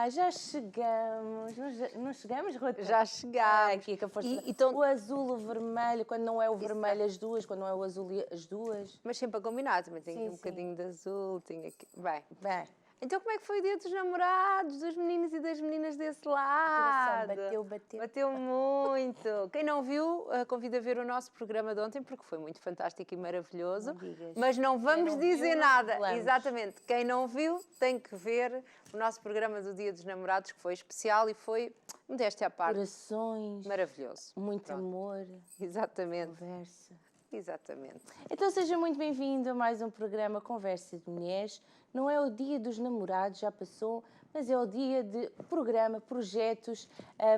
já chegamos. Não chegamos, Rota? Já chegamos. Aqui, que a força... Então... O azul, o vermelho, quando não é o vermelho as duas, quando não é o azul as duas. Mas sempre a combinar, também tem aqui um bocadinho de azul, tem aqui... Bem. Então como é que foi o dia dos namorados, dos meninos e das meninas desse lado? Bateu. Bateu muito. Quem não viu, convido a ver o nosso programa de ontem, porque foi muito fantástico e maravilhoso. Não digas. Mas não vamos dizer nada. Revelamos. Exatamente. Quem não viu, tem que ver o nosso programa do Dia dos Namorados, que foi especial e foi, modéstia à parte, corações. Maravilhoso. Muito amor. Exatamente. Conversa. Exatamente. Então seja muito bem-vindo a mais um programa Conversa de Mulheres. Não é o dia dos namorados, já passou, mas é o dia de programa, projetos.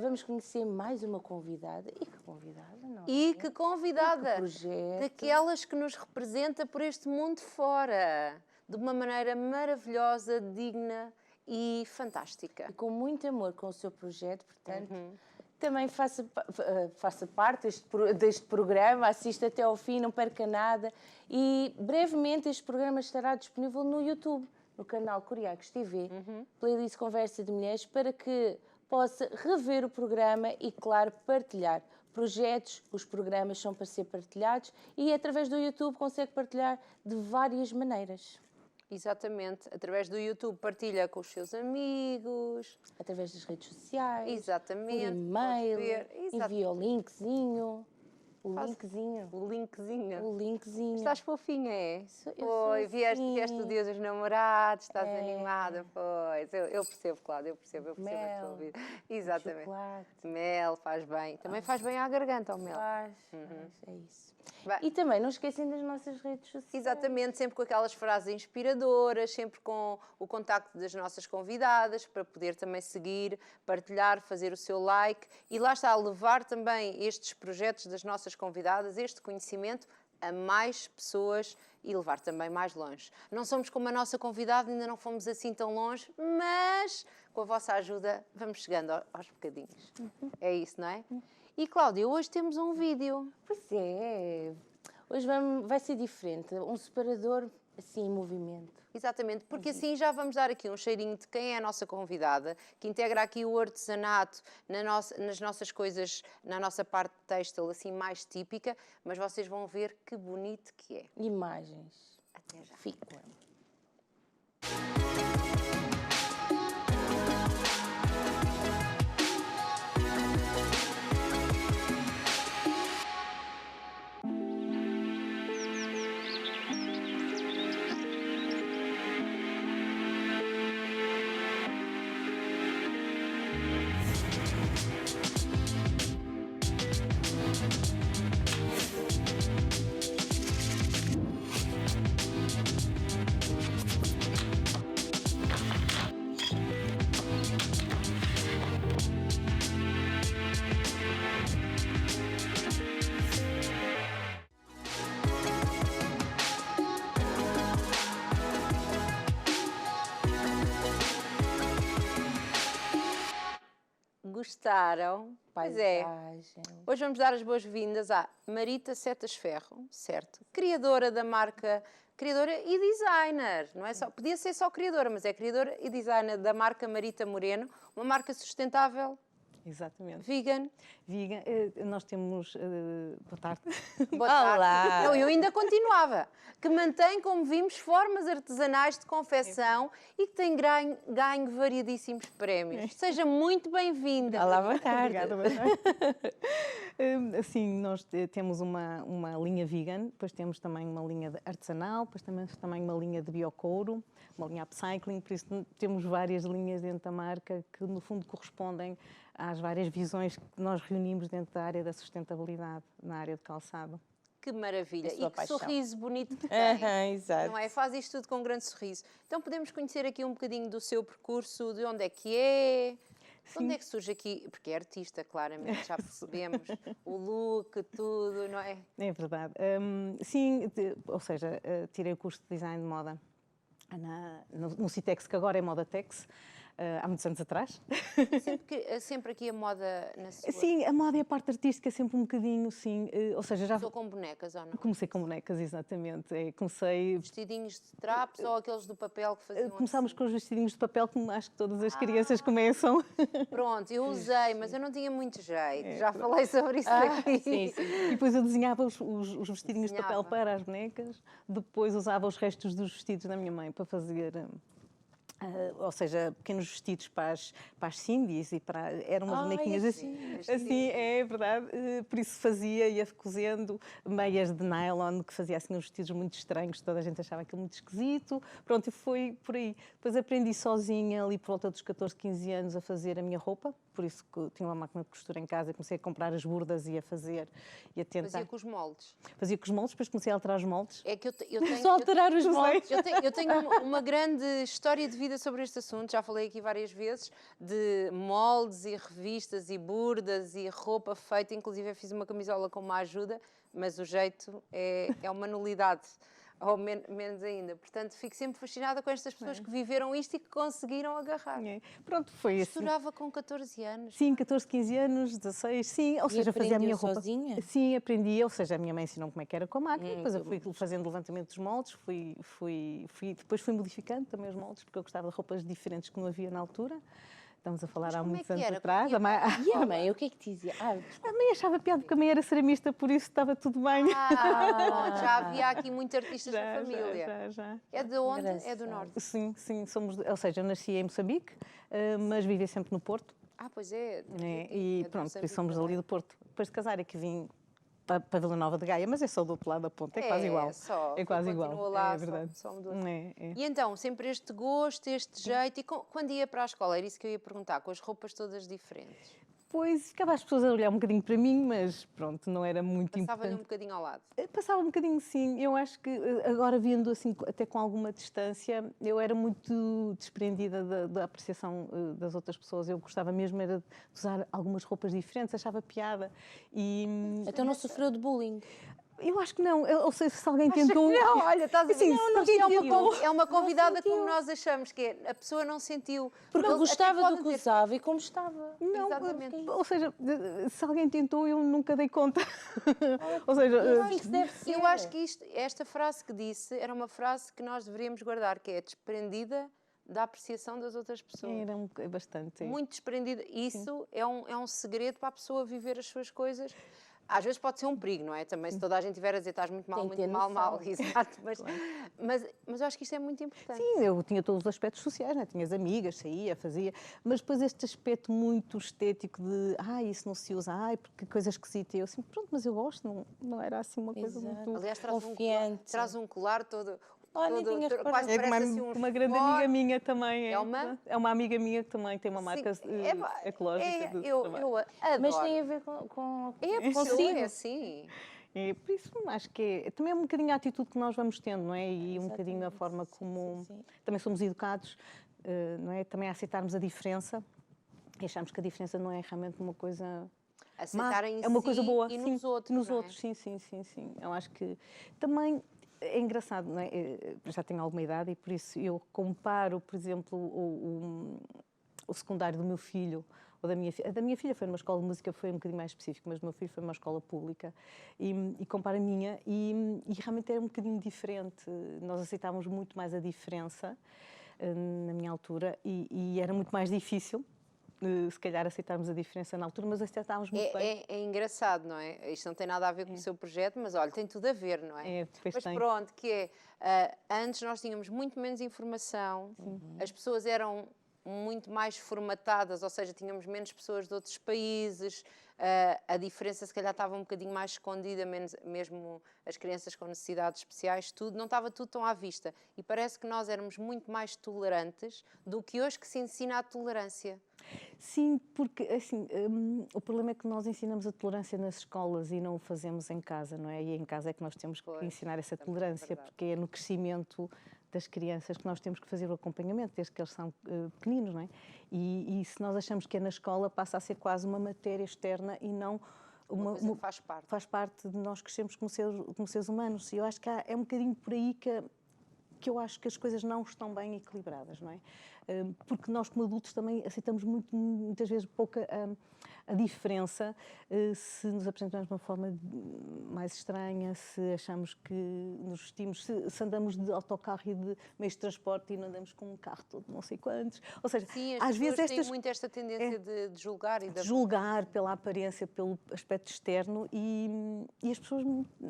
Vamos conhecer mais uma convidada. E que convidada, não é? E que convidada! E que projeto. Daquelas que nos representa por este mundo fora. De uma maneira maravilhosa, digna e fantástica. E com muito amor com o seu projeto, portanto... Também faça parte deste programa, assista até ao fim, não perca nada. E brevemente este programa estará disponível no YouTube, no canal Curiacos TV, playlist Conversa de Mulheres, para que possa rever o programa e, claro, partilhar. Projetos, os programas são para ser partilhados e através do YouTube consegue partilhar de várias maneiras. Exatamente. Através do YouTube partilha com os seus amigos. Através das redes sociais. Exatamente. Por e-mail. Envia o linkzinho. O linkzinho. Estás fofinha, é? Oi, vieste o dia dos namorados, estás animada, pois. Eu percebo, Cláudia, eu percebo a tua vida. Exatamente. Chocolate. Mel, faz bem. Também faz bem à garganta, o mel. Faz, é isso. E também não esquecem das nossas redes sociais. Exatamente, sempre com aquelas frases inspiradoras, sempre com o contacto das nossas convidadas, para poder também seguir, partilhar, fazer o seu like e lá está, levar também estes projetos das nossas convidadas, este conhecimento a mais pessoas e levar também mais longe. Não somos como a nossa convidada, ainda não fomos assim tão longe, mas com a vossa ajuda vamos chegando aos bocadinhos. É isso, não é? E Cláudia, hoje temos um vídeo. Pois é, hoje vai ser diferente, um separador assim em movimento. Exatamente, porque assim já vamos dar aqui um cheirinho de quem é a nossa convidada, que integra aqui o artesanato nas nossas coisas, na nossa parte têxtil assim mais típica, mas vocês vão ver que bonito que é. Imagens. Até já. Fico. Gostaram? Pois é. Hoje vamos dar as boas-vindas à Marita Setas Ferro, certo? Criadora da marca, criadora e designer, não é só, podia ser só criadora, mas é criadora e designer da marca Marita Moreno, uma marca sustentável. Exatamente. Vegan. Vegan. Nós temos... boa tarde. Boa tarde. Olá. Não, eu ainda continuava. Que mantém, como vimos, formas artesanais de confecção e que tem ganho variadíssimos prémios. Seja muito bem-vinda. Olá, boa tarde. Obrigada, boa tarde. Sim, nós temos uma linha vegan, depois temos também uma linha artesanal, depois temos também uma linha de biocouro, uma linha upcycling, por isso temos várias linhas dentro da marca que, no fundo, correspondem às várias visões que nós reunimos dentro da área da sustentabilidade, na área de calçado. Que maravilha. E que paixão. sorriso bonito que tem. Exato. Não é? Faz isto tudo com um grande sorriso. Então podemos conhecer aqui um bocadinho do seu percurso, de onde é que é, de onde é que surge aqui, porque é artista, claramente, já percebemos, o look, tudo, não é? É verdade. Sim, ou seja, tirei o curso de design de moda no Citex, que agora é Modatex. há muitos anos atrás. Sempre aqui a moda na sua... Sim, a moda e a parte artística sempre um bocadinho, sim. Ou seja, já... Começou com bonecas ou não? Comecei com bonecas, exatamente. Comecei... Vestidinhos de trapos ou aqueles do papel que faziam Começámos assim? com os vestidinhos de papel, como acho que todas as crianças começam. Pronto, eu usei, mas eu não tinha muito jeito. Já falei sobre isso aqui. Sim, sim. E depois eu desenhava os vestidinhos de papel Desenhava. para as bonecas, depois usava os restos dos vestidos da minha mãe para fazer, ou seja, pequenos vestidos para as Cindy's e para... Eram umas Ai, bonequinhas assim, assim, é verdade. Por isso ia cozendo meias de nylon, que fazia assim uns vestidos muito estranhos, toda a gente achava aquilo muito esquisito. Pronto, e foi por aí. Depois aprendi sozinha, ali por volta dos 14, 15 anos, a fazer a minha roupa. Por isso que tinha uma máquina de costura em casa, comecei a comprar as burdas e a fazer e a tentar. Fazia com os moldes. Fazia com os moldes, depois comecei a alterar os moldes. É que eu tenho... Só alterar os moldes. Eu tenho uma grande história de vida sobre este assunto, já falei aqui várias vezes, de moldes e revistas e burdas e roupa feita, inclusive eu fiz uma camisola com uma ajuda, mas o jeito é uma nulidade, ou menos ainda. Portanto, fico sempre fascinada com estas pessoas que viveram isto e que conseguiram agarrar. Pronto, foi assim. Costurava com 14 anos. Sim, 14, 15 anos, 16, sim, ou seja, fazia a minha roupa. Sozinha? Sim, aprendi, ou seja, a minha mãe ensinou como é que era com a máquina, depois eu fui fazendo o levantamento dos moldes, depois fui modificando também os moldes, porque eu gostava de roupas diferentes que não havia na altura. Estamos a falar há como é muitos que anos era? atrás. E a mãe, o que é que te dizia? A mãe achava piada porque a mãe era ceramista, por isso estava tudo bem. Pronto, já havia aqui muitos artistas na família. Já. É de onde? É Engraçado. do norte. Sim, ou seja, eu nasci em Moçambique, mas vivi sempre no Porto. Pois é. E pronto, por isso somos ali do Porto. Depois de casar é que vim para Vila Nova de Gaia, mas é só do outro lado da ponte, é quase igual. É quase igual, Continua lá, é verdade. só mudou. É. E então, sempre este gosto, este jeito, e quando ia para a escola, era isso que eu ia perguntar, com as roupas todas diferentes. Pois, ficava as pessoas a olhar um bocadinho para mim, mas pronto, não era muito Passava-lhe um importante. bocadinho ao lado. Passava um bocadinho, sim. Eu acho que agora vendo assim, até com alguma distância, eu era muito desprendida da apreciação das outras pessoas. Eu gostava mesmo era de usar algumas roupas diferentes, achava piada. Então não sofreu de bullying? Eu acho que não. Ou seja, se alguém tentou... Não, olha, estás a ver? Assim, se alguém tentou... É uma convidada sentiu. como nós achamos, que é, a pessoa não sentiu. Porque Eles gostava até do podem que ter- usava e como estava. Não, Exatamente. ou seja, se alguém tentou, eu nunca dei conta. Ou seja, Isso deve ser. Eu acho que esta frase que disse era uma frase que nós deveríamos guardar, que é desprendida da apreciação das outras pessoas. era bastante. Muito desprendida. Isso é um segredo para a pessoa viver as suas coisas. Às vezes pode ser um perigo, não é? Também se toda a gente tiver a dizer estás muito mal, Tem que muito ter mal, noção. mal. Exato. Mas eu acho que isto é muito importante. Sim, eu tinha todos os aspectos sociais, né? Tinha as amigas, saía, fazia, mas depois este aspecto muito estético de isso não se usa, porque coisa esquisita. Eu assim, pronto, mas eu gosto, não era assim uma coisa Exato. muito... Aliás, Confiante. traz um colar todo... Nem tinha reparado. quase É parece assim um uma grande esforço. amiga minha também. É uma? É uma amiga minha que também tem uma marca ecológica. Eu adoro. Mas tem a ver com É consigo. é assim. Por isso acho que também é um bocadinho a atitude que nós vamos tendo, não é? E um Exatamente. bocadinho a forma como Sim. também somos educados, não é? Também a aceitarmos a diferença e achamos que a diferença não é realmente uma coisa Aceitar má, em é uma si coisa boa. e sim, nos outros. nos não é? outros, sim. Eu acho que também é engraçado, não é? Eu já tenho alguma idade e por isso eu comparo, por exemplo, o secundário do meu filho ou da minha filha. A da minha filha foi numa escola de música, foi um bocadinho mais específico, mas do meu filho foi numa escola pública e comparo a minha e realmente era um bocadinho diferente. Nós aceitávamos muito mais a diferença na minha altura e era muito mais difícil. Se calhar aceitarmos a diferença na altura, mas aceitávamos muito bem. É engraçado, não é? Isto não tem nada a ver com o seu projeto, mas olha, tem tudo a ver, não é? Pois Mas tem. pronto, antes nós tínhamos muito menos informação, as pessoas eram muito mais formatadas, ou seja, tínhamos menos pessoas de outros países, a diferença se calhar estava um bocadinho mais escondida, mesmo as crianças com necessidades especiais, não estava tudo tão à vista. E parece que nós éramos muito mais tolerantes do que hoje que se ensina a tolerância. Sim, porque assim, o problema é que nós ensinamos a tolerância nas escolas e não o fazemos em casa, não é? E em casa é que nós temos que ensinar essa tolerância, porque é no crescimento das crianças que nós temos que fazer o acompanhamento, desde que eles são pequeninos, não é? E se nós achamos que é na escola, passa a ser quase uma matéria externa e não uma coisa que faz parte. Faz parte de nós crescermos como seres humanos. E eu acho que é um bocadinho por aí que que eu acho que as coisas não estão bem equilibradas, não é? Porque nós, como adultos, também aceitamos muitas vezes pouca a diferença se nos apresentamos de uma forma mais estranha, se achamos que nos vestimos, se andamos de autocarro e de meios de transporte e não andamos com um carro todo não sei quantos. Ou seja, Sim, às vezes têm muito esta tendência de julgar e de julgar pela aparência, pelo aspecto externo e as pessoas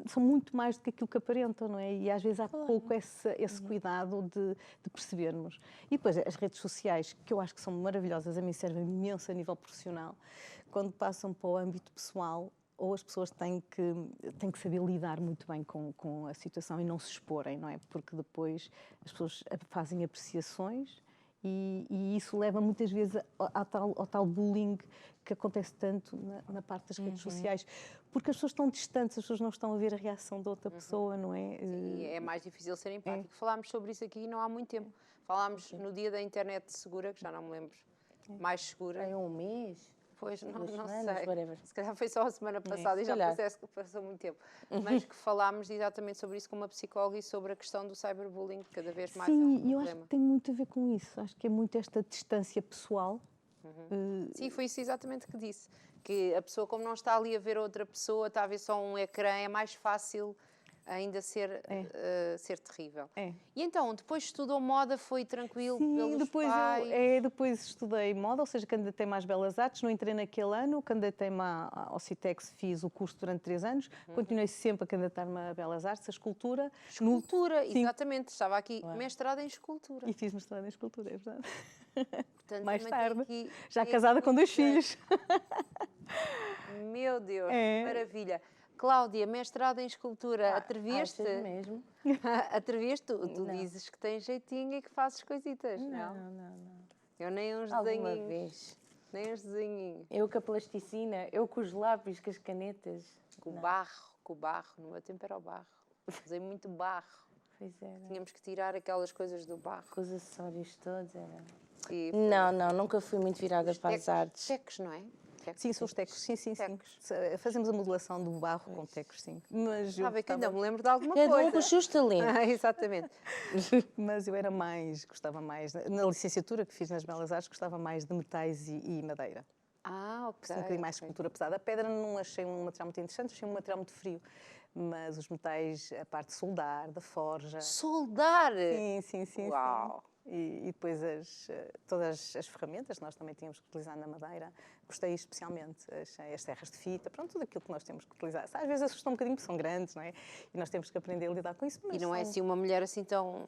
são muito mais do que aquilo que aparentam, não é? E às vezes há pouco esse cuidado de percebermos. E depois as redes sociais, que eu acho que são maravilhosas, a mim servem imenso a nível profissional, quando passam para o âmbito pessoal, ou as pessoas têm que saber lidar muito bem com a situação e não se exporem, não é? Porque depois as pessoas fazem apreciações e isso leva muitas vezes ao tal bullying que acontece tanto na parte das redes sociais, porque as pessoas estão distantes, as pessoas não estão a ver a reação da outra pessoa, não é? Sim, é mais difícil ser empático. Falámos sobre isso aqui não há muito tempo. Falámos no dia da internet segura, que já não me lembro, mais segura. Tem um mês? Pois, não semanas, sei. whatever. Se calhar foi só a semana passada e já passou muito tempo. Mas que falámos exatamente sobre isso com uma psicóloga e sobre a questão do cyberbullying, que cada vez mais é um Sim, problema. eu acho que tem muito a ver com isso. Acho que é muito esta distância pessoal. Sim, foi isso exatamente que disse. Que a pessoa, como não está ali a ver outra pessoa, está a ver só um ecrã, é mais fácil ainda ser terrível. É. E então, depois estudou moda, foi tranquilo Sim, pelos depois pais? depois estudei moda, ou seja, candidatei-me às Belas Artes, não entrei naquele ano, candidatei-me ao Citex, fiz o curso durante 3 anos, continuei sempre a candidatar-me a Belas Artes, a escultura. Escultura, Sim. exatamente. Estava aqui, mestrado em escultura. E fiz mestrado em escultura, é verdade. Portanto, Mais também tem tarde, aqui já casada com 2 filhos. Meu Deus, É. maravilha. Cláudia, mestrado em escultura, atreveste? Achas mesmo? Atreveste? Tu dizes que tens jeitinho e que fazes coisitas, não? Não. Eu nem uns Alguma desenhinhos. vez. Nem uns desenhinhos. Eu com a plasticina, eu com os lápis, com as canetas. Com o barro. No meu tempo era o barro. Usei muito barro. Pois é, Tínhamos que tirar aquelas coisas do barro. com os acessórios todos. Era... E Não, nunca fui muito virada para as artes. tecos, não é? Tecos. Sim, são os tecos, sim. Tecos. Fazemos a modelação do barro com tecos, sim. Mas eu, Sabe que ainda me lembro de alguma Cada coisa. um com os seus talentos. Exatamente. mas eu gostava mais, na licenciatura que fiz nas Belas Artes, gostava mais de metais e madeira. Ok. Um bocadinho mais escultura pesada. A pedra não achei um material muito interessante, achei um material muito frio. Mas os metais, a parte de soldar, da forja... Soldar! Sim. Uau! E depois todas as ferramentas que nós também tínhamos que utilizar na madeira, gostei especialmente. As serras de fita, pronto, tudo aquilo que nós temos que utilizar. Às vezes assusta um bocadinho porque são grandes, não é? E nós temos que aprender a lidar com isso. Mas E não é assim uma mulher assim tão...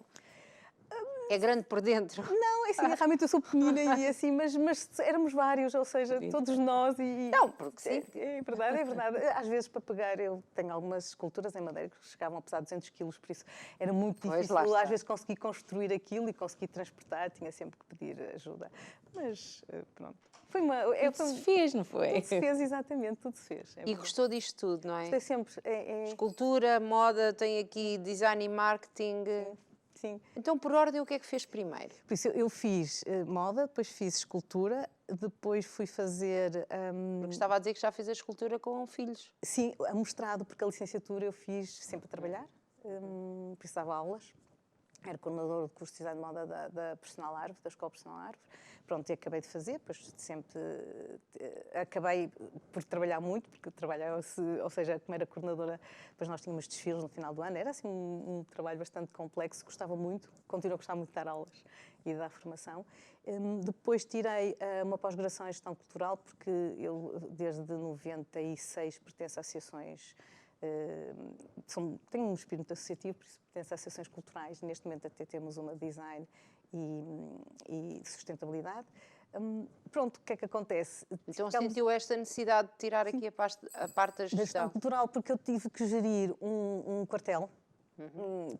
É grande por dentro. Não, é assim, realmente eu sou pequenina e assim, mas éramos vários, ou seja, todos nós e... Não, porque sim. É verdade. Às vezes, para pegar, eu tenho algumas esculturas em madeira que chegavam a pesar 200 quilos, por isso era muito Pois, difícil. lá está. Às vezes consegui construir aquilo e consegui transportar, tinha sempre que pedir ajuda. Mas, pronto. Foi Tudo se fez, não foi? Tudo se fez, exatamente, tudo se fez. E gostou disto tudo, não é? Gostei sempre. Escultura, moda, tem aqui design e marketing. Sim. Então, por ordem, o que é que fez primeiro? Por isso, eu fiz moda, depois fiz escultura, depois fui fazer... Porque estava a dizer que já fez a escultura com filhos. Sim, a mestrado, porque a licenciatura eu fiz sempre a trabalhar, precisava aulas. Era coordenadora de curso de design de moda da Personal Árvore, da Escola Personal Árvore. Pronto, e acabei de fazer, depois sempre acabei por trabalhar muito, porque trabalhava, ou seja, como era coordenadora, depois nós tínhamos desfiles no final do ano, era assim um trabalho bastante complexo, gostava muito, continuo a gostar muito de dar aulas e de dar formação. Depois tirei uma pós-graduação em Gestão Cultural, porque eu desde 96 pertenço a associações. Tenho um espírito associativo, por isso pertenço a associações culturais. Neste momento até temos uma de design e de sustentabilidade. Pronto, o que é que acontece? Então sentiu esta necessidade de tirar aqui a parte da Da gestão gestão? cultural, porque eu tive que gerir um quartel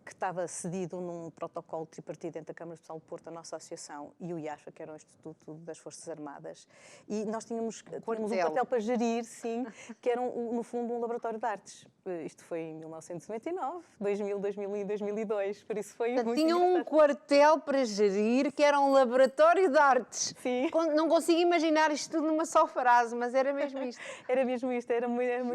que estava cedido num protocolo tripartido entre a Câmara Especial de Porto, a nossa associação, e o IAFA, que era o Instituto das Forças Armadas. E nós tínhamos um quartel para gerir, sim, que era, no fundo, um laboratório de artes. Isto foi em 1999, 2000, 2001 e 2002, por isso foi Portanto, muito tinha um engraçado. quartel para gerir que era um laboratório de artes. Sim. Não consigo imaginar isto tudo numa só frase, mas era mesmo isto. Era mesmo isto,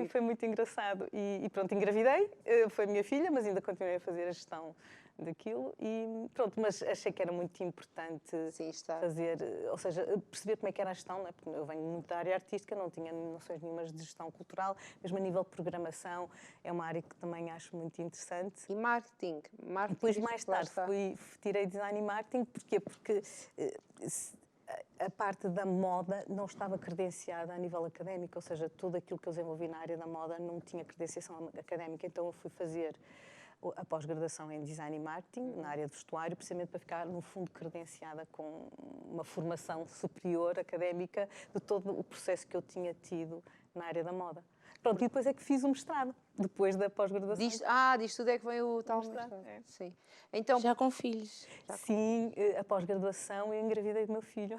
foi muito engraçado. E pronto, engravidei, foi a minha filha, mas ainda continuei a fazer a gestão daquilo e pronto, mas achei que era muito importante Sim, está. fazer, ou seja, perceber como é que era a gestão, não é? Porque eu venho muito da área artística, não tinha noções nenhumas de gestão cultural, mesmo a nível de programação, é uma área que também acho muito interessante. E marketing? Depois, mais tarde, tirei design e marketing, porquê? Porque a parte da moda não estava credenciada a nível académico, ou seja, tudo aquilo que eu desenvolvi na área da moda não tinha credenciação académica, então eu fui fazer a pós-graduação em design e marketing, na área de vestuário, precisamente para ficar, no fundo, credenciada com uma formação superior académica de todo o processo que eu tinha tido na área da moda. Pronto, e depois é que fiz o mestrado, depois da pós-graduação. Disto tudo é que vem o tal mestrado. É. Sim. Então, Já com filhos? Sim, a pós-graduação eu engravidei do meu filho.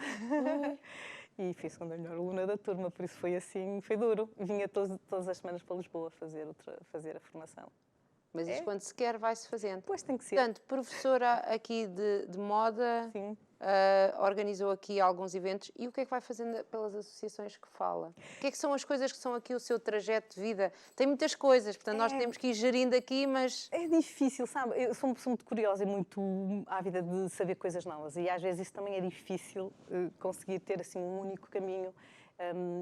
E fui a segunda melhor aluna da turma, por isso foi assim, foi duro. Vinha todas as semanas para Lisboa fazer a formação. mas isto quando se quer vai-se fazendo. Pois tem que ser. Portanto, professora aqui de moda, Sim. organizou aqui alguns eventos. E o que é que vai fazendo pelas associações que fala? O que é que são as coisas que são aqui o seu trajeto de vida? Tem muitas coisas, portanto nós temos que ir gerindo aqui, mas... É difícil, sabe? Eu sou uma pessoa muito curiosa e muito ávida de saber coisas novas e às vezes isso também é difícil, conseguir ter assim um único caminho.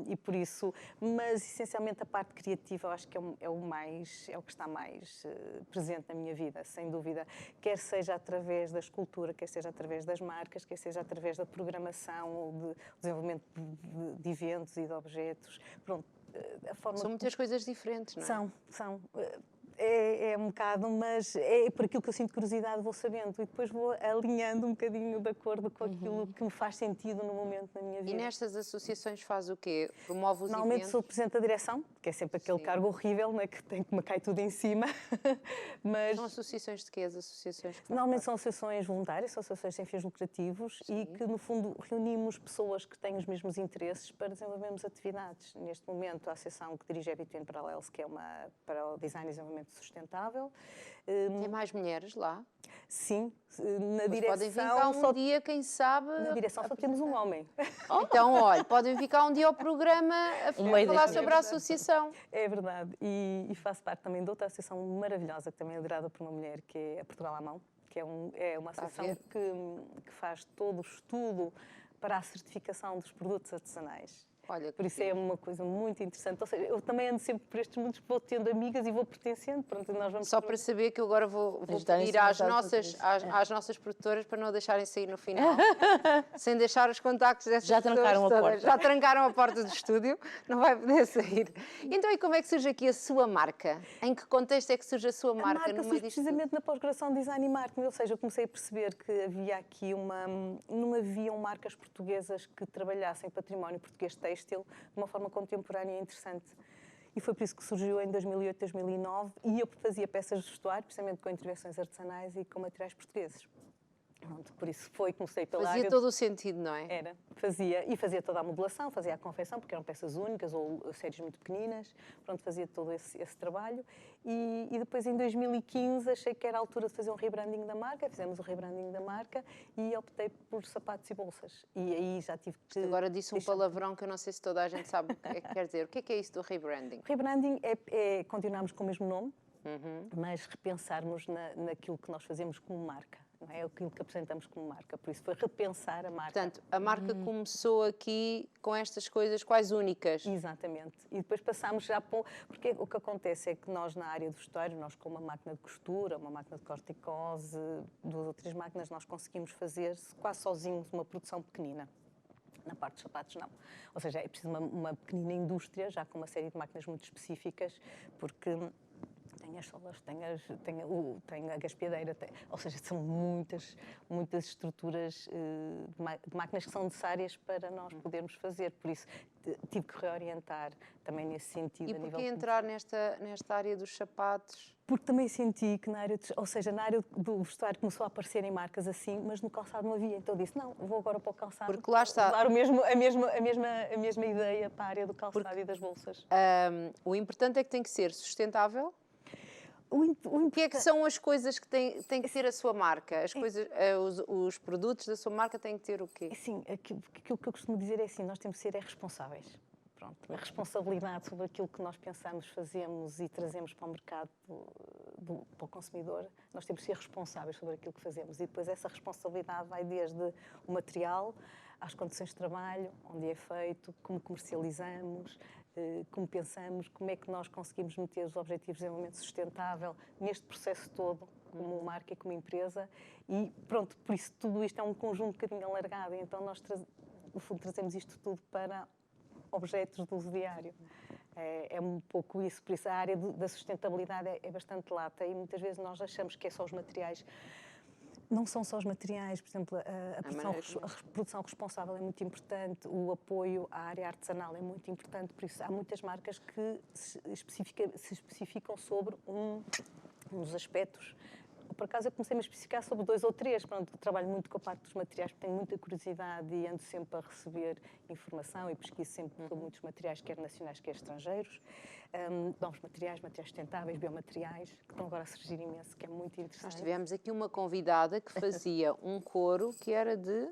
E por isso, mas essencialmente a parte criativa eu acho que é o que está mais presente na minha vida, sem dúvida, quer seja através da escultura, quer seja através das marcas, quer seja através da programação ou de desenvolvimento de eventos e de objetos. Pronto, a forma São muitas coisas diferentes, não é? São. É um bocado, mas é por aquilo que eu sinto curiosidade, vou sabendo e depois vou alinhando um bocadinho de acordo com aquilo que me faz sentido no momento da minha vida. E nestas associações faz o quê? Promove os Normalmente eventos? sou Presidente da Direção, que é sempre aquele cargo horrível, né, que me cai tudo em cima. Mas São associações de quê? As associações que normalmente são associações voluntárias, são associações sem fins lucrativos e que, no fundo, reunimos pessoas que têm os mesmos interesses para desenvolvermos atividades. Neste momento, a associação que dirige é Between Parallels, que é para o design e desenvolvimento sustentável. Tem mais mulheres lá? Sim, na Mas direção... podem vir cá um dia, quem sabe... Na direção só temos um homem. Então, olha, podem vir cá um dia ao programa a falar sobre a associação. É verdade. E faço parte também de outra associação maravilhosa, que também é liderada por uma mulher, que é a Portugal à Mão, que é uma associação que faz todo o estudo para a certificação dos produtos artesanais. Olha, por isso é uma coisa muito interessante. Ou seja, eu também ando sempre por estes mundos, vou tendo amigas e vou pertencendo. Pronto, nós vamos só para saber que eu agora vou pedir às nossas produtoras para não deixarem sair no final, sem deixar os contactos dessas Já trancaram a porta. Já trancaram a porta do estúdio, não vai poder sair. Então, e como é que surge aqui a sua marca? Em que contexto é que surge a sua marca? A marca no surge meio disto precisamente na pós-graduação de Design e Marketing, ou seja, eu comecei a perceber que havia aqui não haviam marcas portuguesas que trabalhassem património português têxtil de uma forma contemporânea e interessante. E foi por isso que surgiu em 2008, 2009, e eu fazia peças de vestuário, precisamente com intervenções artesanais e com materiais portugueses. Pronto, por isso comecei pela área... Fazia todo o sentido, não é? Fazia toda a modelação, fazia a confecção, porque eram peças únicas ou séries muito pequeninas, pronto, fazia todo esse trabalho. E depois, em 2015, achei que era a altura de fazer um rebranding da marca, fizemos o rebranding da marca e optei por sapatos e bolsas. E aí já tive que... Agora disse um palavrão que eu não sei se toda a gente sabe o que é que quer dizer. O que é isso do rebranding? Rebranding é continuarmos com o mesmo nome, mas repensarmos naquilo que nós fazemos como marca. Não é aquilo que apresentamos como marca, por isso foi repensar a marca. Portanto, a marca começou aqui com estas coisas quase únicas. Exatamente. E depois passámos já para... Porque o que acontece é que nós, na área do vestuário, nós com uma máquina de costura, uma máquina de corticose, 2 ou 3 máquinas, nós conseguimos fazer quase sozinhos uma produção pequenina. Na parte dos sapatos, não. Ou seja, é preciso uma pequenina indústria, já com uma série de máquinas muito específicas, porque... Tem as solas, tem a gaspiadeira, ou seja, são muitas estruturas de máquinas que são necessárias para nós podermos fazer. Por isso, tive que reorientar também nesse sentido. E porquê entrar nesta área dos sapatos? Porque também senti que na área do vestuário começou a aparecerem marcas assim, mas no calçado não havia. Então eu disse, não, vou agora para o calçado. Porque lá está. Dar a mesma ideia para a área do calçado e das bolsas. O importante é que tem que ser sustentável. O que é que são as coisas que tem que ter a sua marca? Os produtos da sua marca têm que ter o quê? Sim, aquilo que eu costumo dizer é assim, nós temos que ser responsáveis. Pronto, a responsabilidade sobre aquilo que nós pensamos, fazemos e trazemos para o mercado para o consumidor, nós temos que ser responsáveis sobre aquilo que fazemos. E depois essa responsabilidade vai desde o material, às condições de trabalho, onde é feito, como comercializamos, como pensamos, como é que nós conseguimos meter os Objetivos de Desenvolvimento Sustentável neste processo todo, como marca e como empresa. E pronto, por isso tudo isto é um conjunto um bocadinho alargado. Então nós, no fundo, trazemos isto tudo para objetos de uso diário. É um pouco isso, por isso a área da sustentabilidade é bastante lata e muitas vezes nós achamos que é só os materiais. Não são só os materiais, por exemplo, a produção responsável é muito importante, o apoio à área artesanal é muito importante, por isso há muitas marcas que se especificam sobre um dos aspectos. Por acaso eu comecei-me a especificar sobre 2 ou 3, pronto, trabalho muito com a parte dos materiais, porque tenho muita curiosidade e ando sempre a receber informação e pesquiso sempre sobre muitos materiais, quer nacionais, quer estrangeiros. Novos materiais, materiais sustentáveis, biomateriais, que estão agora a surgir imenso, que é muito interessante. Nós tivemos aqui uma convidada que fazia um couro que era de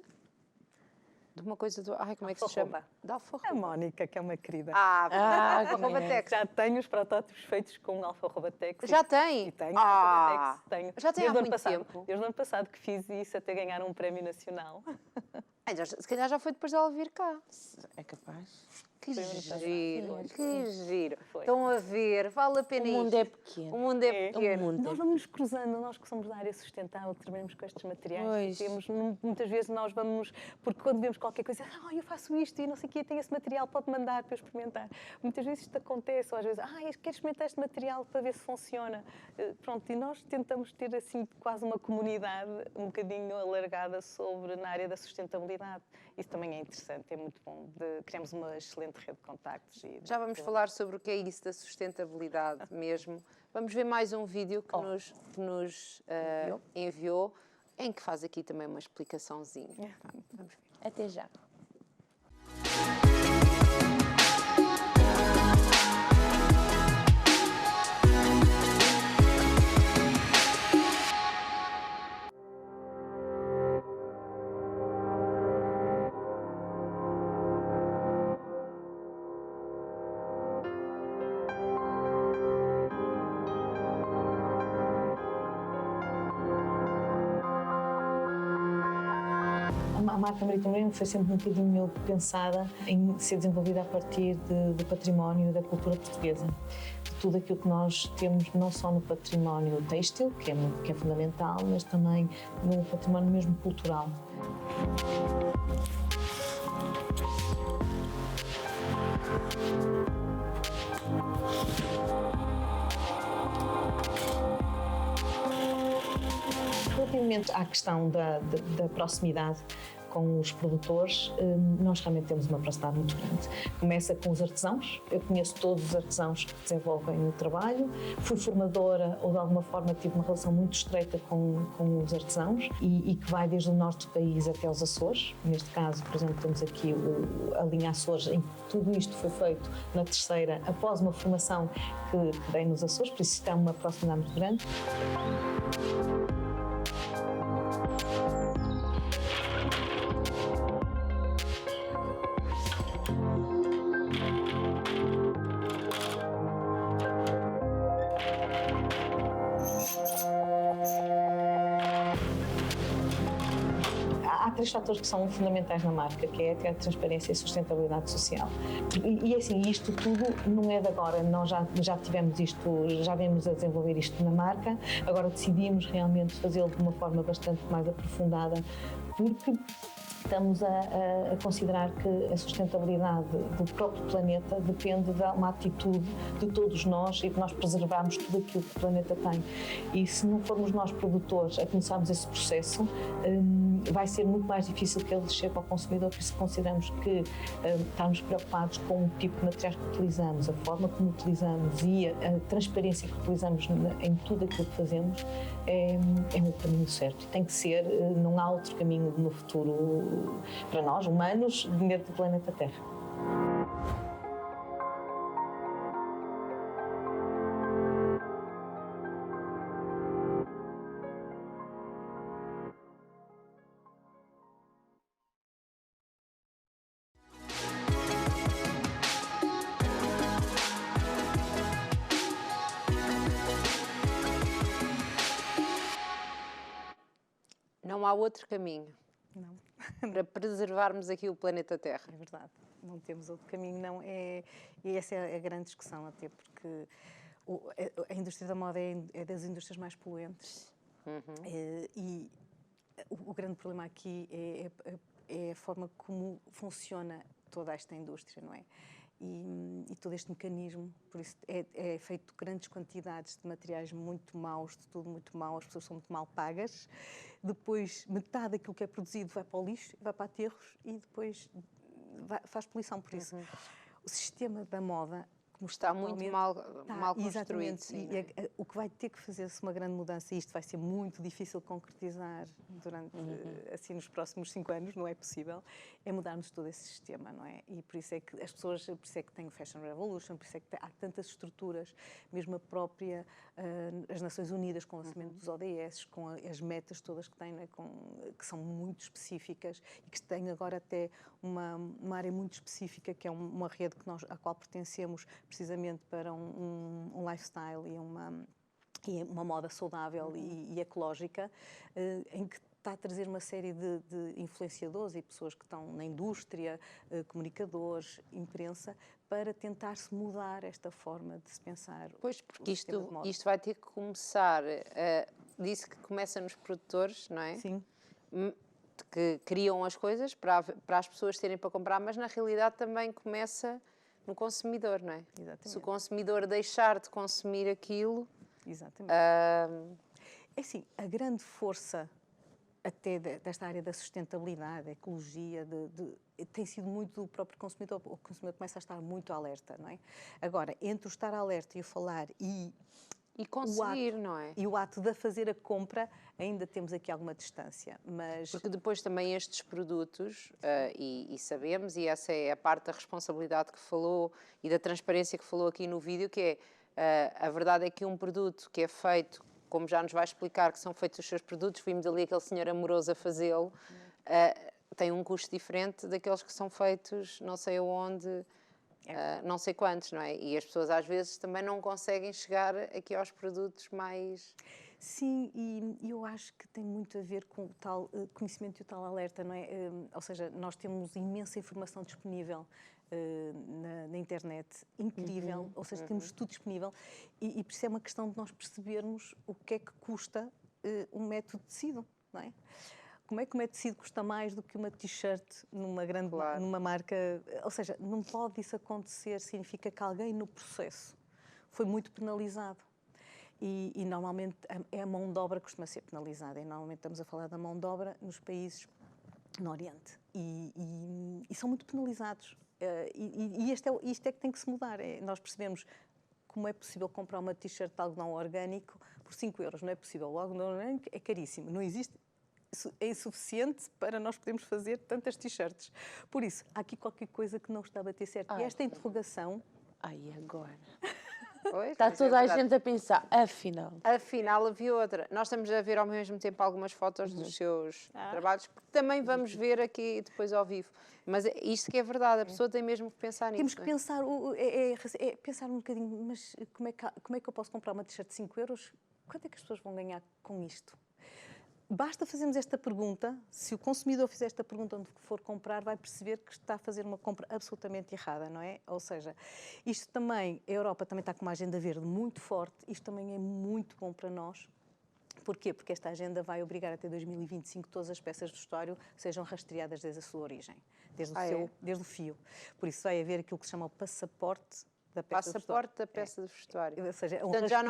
uma coisa do... Ai, como é que se chama? De alfarroba. A Mónica, que é uma querida. Alfarroba Tex. Já tenho os protótipos feitos com alfarroba Tex. Já tem? E tenho alfarroba Tex. Tenho. Já tem há muito tempo? Desde o ano passado que fiz isso até ganhar um prémio nacional. Se calhar já foi depois dela vir cá. É capaz. Que giro, que giro. Foi. Estão a ver, vale a pena O mundo isto. é pequeno. O mundo é pequeno. Nós vamos nos cruzando, nós que somos da área sustentável, que trabalhamos com estes materiais, muitas vezes nós vamos, porque quando vemos qualquer coisa, eu faço isto e não sei o quê, tenho esse material, pode mandar para eu experimentar. Muitas vezes isto acontece, ou às vezes, quero experimentar este material para ver se funciona. Pronto, e nós tentamos ter assim quase uma comunidade um bocadinho alargada na área da sustentabilidade. Isso também é interessante, é muito bom. Criamos uma excelente rede de contactos. Já vamos falar sobre o que é isso da sustentabilidade mesmo. Vamos ver mais um vídeo que nos enviou, em que faz aqui também uma explicaçãozinha. Vamos ver. Até já. A marca Marítimo Marino foi sempre um bocadinho pensada em ser desenvolvida a partir do património da cultura portuguesa. De tudo aquilo que nós temos, não só no património têxtil, que é fundamental, mas também no património mesmo cultural. Relativamente à questão da proximidade com os produtores, nós realmente temos uma proximidade muito grande. Começa com os artesãos, eu conheço todos os artesãos que desenvolvem o trabalho, fui formadora ou de alguma forma tive uma relação muito estreita com os artesãos e que vai desde o norte do país até aos Açores. Neste caso, por exemplo, temos aqui a linha Açores, em que tudo isto foi feito na terceira, após uma formação que dei nos Açores, por isso está uma proximidade muito grande. Há 3 fatores que são fundamentais na marca, que é a transparência e a sustentabilidade social. E assim, isto tudo não é de agora, nós já tivemos isto, já vemos a desenvolver isto na marca, agora decidimos realmente fazê-lo de uma forma bastante mais aprofundada, porque estamos a considerar que a sustentabilidade do próprio planeta depende de uma atitude de todos nós e de nós preservarmos tudo aquilo que o planeta tem. E se não formos nós produtores a começarmos esse processo, vai ser muito mais difícil que ele chegue ao consumidor, por isso consideramos que estarmos preocupados com o tipo de materiais que utilizamos, a forma como utilizamos e a transparência que utilizamos em tudo aquilo que fazemos é o caminho certo. Tem que ser, não há outro caminho no futuro para nós, humanos, dentro do planeta Terra. não há outro caminho Não, para preservarmos aqui o planeta Terra. é verdade. Não temos outro caminho, não. E essa é a grande discussão, até porque a indústria da moda é das indústrias mais poluentes. E o grande problema aqui é a forma como funciona toda esta indústria, não é? E todo este mecanismo, por isso é feito grandes quantidades de materiais muito maus, de tudo muito mau, as pessoas são muito mal pagas. Depois, metade daquilo que é produzido vai para o lixo, vai para aterros e depois faz poluição. Por isso, o sistema da moda, como Está muito mal construído. Exatamente. Sim, O que vai ter que fazer-se uma grande mudança, e isto vai ser muito difícil de concretizar durante, assim, nos próximos 5 anos, não é possível, é mudarmos todo esse sistema, não é? E por isso é que as pessoas, por isso é que tem o Fashion Revolution, por isso é que há tantas estruturas, mesmo a própria, as Nações Unidas, com o lançamento dos ODS, com as metas todas que têm, não é? Que são muito específicas e que têm agora até uma área muito específica, que é uma rede à qual pertencemos, precisamente para um lifestyle e uma moda saudável e ecológica, em que está a trazer uma série de influenciadores e pessoas que estão na indústria, comunicadores, imprensa, para tentar-se mudar esta forma de se pensar. Pois, porque isto vai ter que começar, disse que começa nos produtores, não é? Sim. Que criam as coisas para as pessoas terem para comprar, mas na realidade também começa no consumidor, não é? Exatamente. Se o consumidor deixar de consumir aquilo... Exatamente. É assim, a grande força até desta área da sustentabilidade, da ecologia, tem sido muito do próprio consumidor. O consumidor começa a estar muito alerta, não é? Agora, entre o estar alerta e o falar e conseguir, não é? E o ato de fazer a compra, ainda temos aqui alguma distância, mas... Porque depois também estes produtos, e sabemos, e essa é a parte da responsabilidade que falou e da transparência que falou aqui no vídeo, que é, a verdade é que um produto que é feito, como já nos vai explicar que são feitos os seus produtos, vimos ali aquele senhor amoroso a fazê-lo, tem um custo diferente daqueles que são feitos não sei aonde... não sei quantos, não é? E as pessoas às vezes também não conseguem chegar aqui aos produtos mais... Sim, e eu acho que tem muito a ver com o tal conhecimento e o tal alerta, não é? Ou seja, nós temos imensa informação disponível na internet, incrível, ou seja, temos tudo disponível e por isso é uma questão de nós percebermos o que é que custa um metro de tecido, não é? Como é que um tecido custa mais do que uma t-shirt numa marca? Ou seja, não pode isso acontecer, significa que alguém no processo foi muito penalizado. E normalmente é a mão de obra que costuma ser penalizada. E normalmente estamos a falar da mão de obra nos países no Oriente. E são muito penalizados. E isto é que tem que se mudar. Nós percebemos como é possível comprar uma t-shirt de algodão orgânico por 5 euros. Não é possível. O algodão orgânico é caríssimo. Não existe. É insuficiente para nós podermos fazer tantas t-shirts. Por isso, há aqui qualquer coisa que não está a bater certo. E esta interrogação... Ai, agora? Pois, Está toda a gente a pensar, afinal. Afinal, havia outra. Nós estamos a ver ao mesmo tempo algumas fotos dos seus trabalhos, que também vamos ver aqui depois ao vivo. Mas isto que é verdade, a pessoa tem mesmo que pensar nisso. Temos que pensar, pensar um bocadinho, mas como é que eu posso comprar uma t-shirt de 5 euros? Quanto é que as pessoas vão ganhar com isto? Basta fazermos esta pergunta, se o consumidor fizer esta pergunta onde for comprar, vai perceber que está a fazer uma compra absolutamente errada, não é? Ou seja, isto também, a Europa também está com uma agenda verde muito forte, isto também é muito bom para nós. Porquê? Porque esta agenda vai obrigar até 2025 todas as peças do vestuário sejam rastreadas desde a sua origem, desde o fio. Por isso vai haver aquilo que se chama o passaporte da peça da peça de vestuário. Ou seja, portanto, já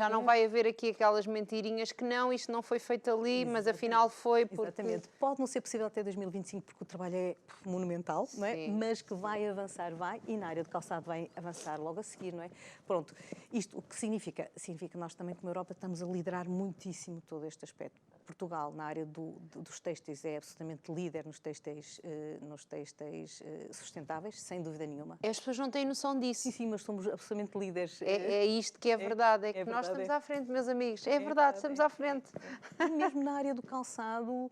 não vai haver aqui aquelas mentirinhas que não, isto não foi feito ali, exatamente, mas afinal foi porque... Exatamente. Pode não ser possível até 2025 porque o trabalho é monumental, não é? Mas que vai avançar, e na área de calçado vai avançar logo a seguir, não é? Pronto, isto o que significa? Significa que nós também, como Europa, estamos a liderar muitíssimo todo este aspecto. Portugal, na área dos têxteis, é absolutamente líder nos têxteis sustentáveis, sem dúvida nenhuma. As pessoas não têm noção disso. Sim, mas somos absolutamente líderes. É isto que é verdade, que nós estamos à frente, meus amigos. É verdade, estamos à frente. E mesmo na área do calçado,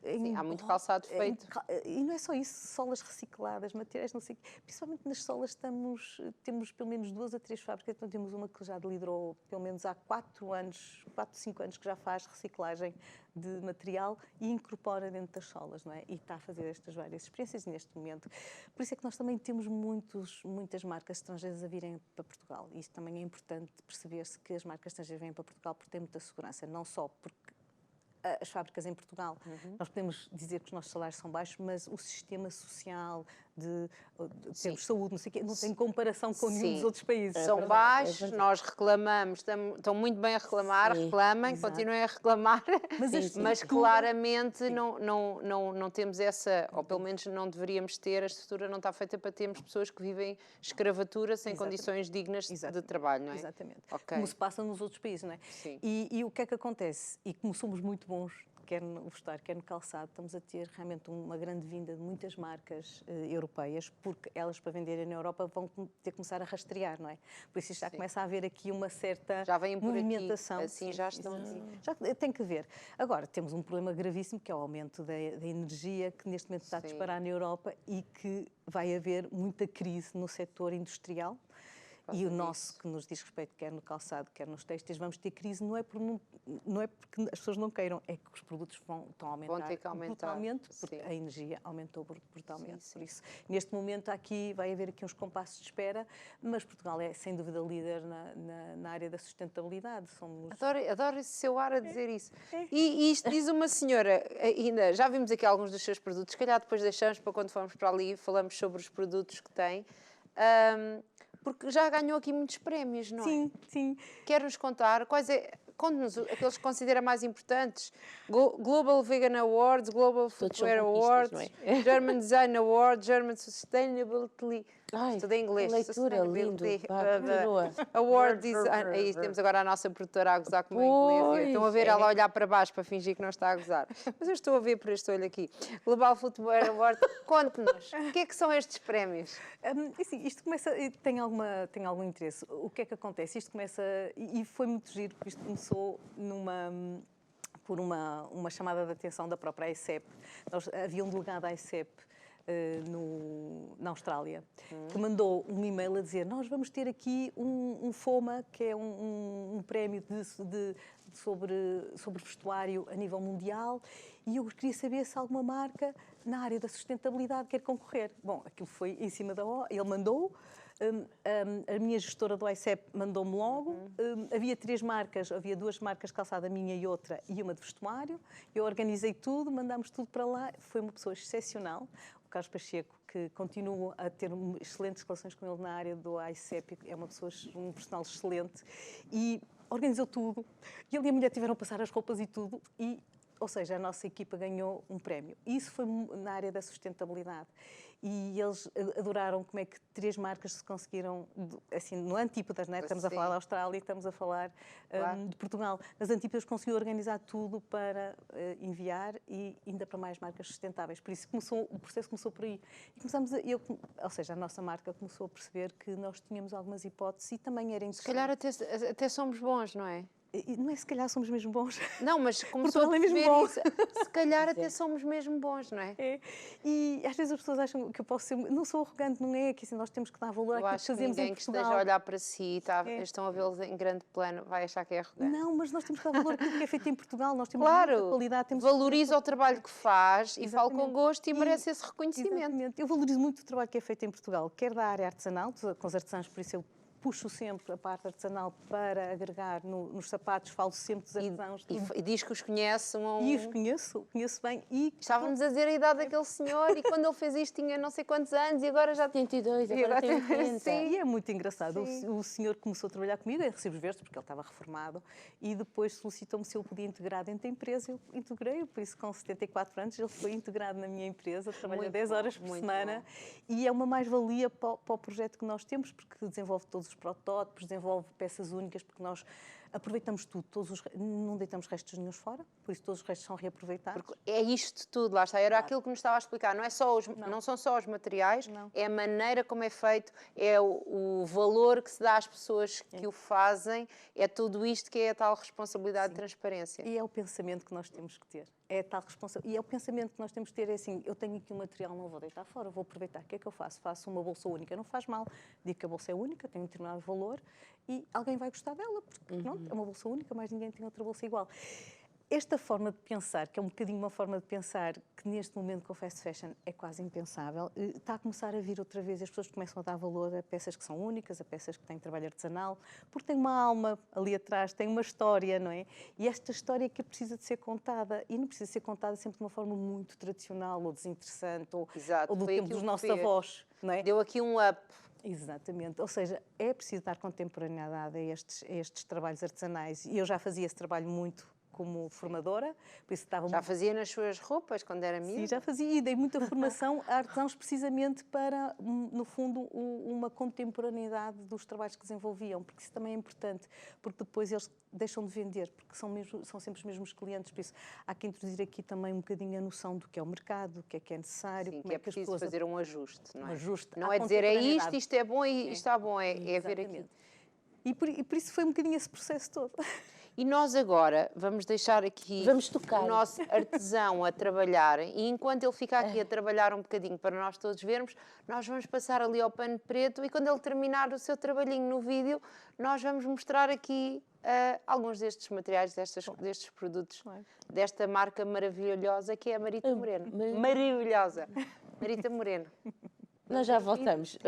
Sim, há muito calçado feito. E não é só isso, solas recicladas, materiais, não sei o quê. Principalmente nas solas temos pelo menos 2 a 3 fábricas, então temos uma que já liderou pelo menos há 4 anos, 4, 5 anos que já faz reciclagem de material e incorpora dentro das solas, não é? E está a fazer estas várias experiências neste momento. Por isso é que nós também temos muitas marcas estrangeiras a virem para Portugal. E isto também é importante perceber-se que as marcas estrangeiras vêm para Portugal porque têm muita segurança, não só porque as fábricas em Portugal, nós podemos dizer que os nossos salários são baixos, mas o sistema social de termos saúde, não sei o quê, não tem comparação com nenhum dos outros países. São baixos, nós reclamamos, estão muito bem a reclamar, reclamem, continuem a reclamar, mas claramente não temos essa, ou pelo menos não deveríamos ter, a estrutura não está feita para termos pessoas que vivem escravatura sem condições dignas de trabalho, não é? Exatamente. Okay. Como se passa nos outros países, não é? Sim. E o que é que acontece? E como somos muito bons, quer no vestuário, quer no calçado, estamos a ter realmente uma grande vinda de muitas marcas europeias, porque elas, para venderem na Europa, vão ter que começar a rastrear, não é? Por isso já começa a haver aqui uma certa movimentação. Aqui, assim já estão aqui. Já tem que ver. Agora, temos um problema gravíssimo, que é o aumento da energia, que neste momento está a disparar na Europa e que vai haver muita crise no setor industrial. E o nosso, que nos diz respeito, quer no calçado, quer nos têxteis, vamos ter crise, não é porque as pessoas não queiram, é que os produtos estão a aumentar, vão ter que aumentar brutalmente, porque a energia aumentou brutalmente. Por isso, neste momento vai haver aqui uns compassos de espera, mas Portugal é, sem dúvida, líder na área da sustentabilidade. Adoro esse seu ar a dizer isso. E isto diz uma senhora, ainda, já vimos aqui alguns dos seus produtos, se calhar depois deixamos para quando formos para ali, falamos sobre os produtos que tem. Porque já ganhou aqui muitos prémios, não é? Sim, sim. Quer-nos contar conte-nos aqueles que considera mais importantes. Global Vegan Awards, Global Footwear Awards, German Design Award, German Sustainability... Tudo em inglês. Leitura, lindo. Award Design. Aí temos agora a nossa produtora a gozar com o inglês. Estão a ver ela olhar para baixo para fingir que não está a gozar. Mas eu estou a ver por este olho aqui. Global Footwear Award. Conte-nos, o que é que são estes prémios? Assim, isto tem algum interesse. O que é que acontece? Isto começa, e foi muito giro, porque isto começou por uma chamada de atenção da própria AICEP. Havia um delegado da AICEP na Austrália, que mandou um e-mail a dizer: nós vamos ter aqui um FOMA, que é um prémio sobre vestuário a nível mundial, e eu queria saber se alguma marca na área da sustentabilidade quer concorrer. Bom, aquilo foi em cima da hora, ele mandou. A minha gestora do ICEP mandou-me logo. Havia 2 marcas de calçado, a minha e outra, e uma de vestuário. Eu organizei tudo, mandámos tudo para lá. Foi uma pessoa excepcional, o Carlos Pacheco, que continuo a ter excelentes relações com ele na área do ICEP. É um profissional excelente e organizou tudo. E ele e a mulher tiveram a passar as roupas e tudo. Ou seja, a nossa equipa ganhou um prémio. E isso foi na área da sustentabilidade. E eles adoraram como é que 3 marcas se conseguiram, assim, no antípodas, não é? Estamos a falar da Austrália, estamos a falar de Portugal. Nas antípodas conseguiu organizar tudo para enviar e ainda para mais marcas sustentáveis. Por isso o processo começou por aí. E ou seja, a nossa marca começou a perceber que nós tínhamos algumas hipóteses e também era interessante. Se calhar até somos bons, não é? Não é se calhar somos mesmo bons. Não, mas começou a perceber isso. Se calhar até somos mesmo bons, não é? E às vezes as pessoas acham que eu posso ser... Não sou arrogante, não é? Que assim, nós temos que dar valor àquilo que fazemos em Portugal. Ninguém que esteja a olhar para si, estão a vê-los em grande plano, vai achar que é arrogante. Não, mas nós temos que dar valor àquilo que é feito em Portugal. Nós temos muita qualidade. Valoriza o trabalho que faz e fala com gosto e merece esse reconhecimento. Exatamente. Eu valorizo muito o trabalho que é feito em Portugal, quer da área artesanal, com os artesãos, por isso eu puxo sempre a parte artesanal para agregar nos sapatos, falo sempre dos artesãos. E diz que os conhece. E os conheço bem. Estávamos a dizer a idade daquele senhor e quando ele fez isto tinha não sei quantos anos e agora já tem 82, agora tem 80. Sim, e é muito engraçado. O senhor começou a trabalhar comigo em recibos verdes, porque ele estava reformado, e depois solicitou-me se eu podia integrar dentro da empresa. Eu integrei, por isso com 74 anos ele foi integrado na minha empresa, trabalha 10 horas por semana e é uma mais-valia para o projeto que nós temos, porque desenvolve todos os protótipos, desenvolve peças únicas, porque nós aproveitamos tudo, não deitamos restos nenhum fora, por isso todos os restos são reaproveitados. Porque é isto tudo, lá está, era aquilo que nos estava a explicar, não são só os materiais, é a maneira como é feito, é o valor que se dá às pessoas que o fazem, é tudo isto que é a tal responsabilidade de transparência. E é o pensamento que nós temos que ter. é tal responsabilidade. E é o pensamento que nós temos que ter, é assim, eu tenho aqui um material, não vou deitar fora, vou aproveitar. O que é que eu faço? Faço uma bolsa única, não faz mal. Digo que a bolsa é única, tem um determinado valor e alguém vai gostar dela, porque pronto, é uma bolsa única, mais ninguém tem outra bolsa igual. Esta forma de pensar, que é um bocadinho uma forma de pensar que neste momento com o fast fashion é quase impensável, está a começar a vir outra vez. As pessoas começam a dar valor a peças que são únicas, a peças que têm trabalho artesanal, porque tem uma alma ali atrás, tem uma história, não é? E esta história que precisa de ser contada, e não precisa ser contada sempre de uma forma muito tradicional ou desinteressante, ou do tempo dos nossos avós, não é? Deu aqui um up. Exatamente, ou seja, é preciso dar contemporaneidade a estes trabalhos artesanais. E eu já fazia esse trabalho muito como formadora, por isso estava Já fazia nas suas roupas quando era miúda? Sim, já fazia e dei muita formação a artesãos precisamente para, no fundo, uma contemporaneidade dos trabalhos que desenvolviam, porque isso também é importante, porque depois eles deixam de vender, porque são sempre os mesmos clientes, por isso há que introduzir aqui também um bocadinho a noção do que é o mercado, do que é necessário. Sim, como que é que as preciso pessoas... fazer um ajuste, não é? Um ajuste Não à é dizer é contemporaneidade. isto é bom e isto está bom, é ver aqui. Exatamente. E por isso foi um bocadinho esse processo todo. E nós agora vamos deixar aqui tocar o nosso artesão a trabalhar e enquanto ele fica aqui a trabalhar um bocadinho para nós todos vermos, nós vamos passar ali ao pano preto e quando ele terminar o seu trabalhinho no vídeo, nós vamos mostrar aqui alguns destes materiais, destes produtos, desta marca maravilhosa que é a Marita Moreno. Maravilhosa! Marita Moreno. Nós já voltamos.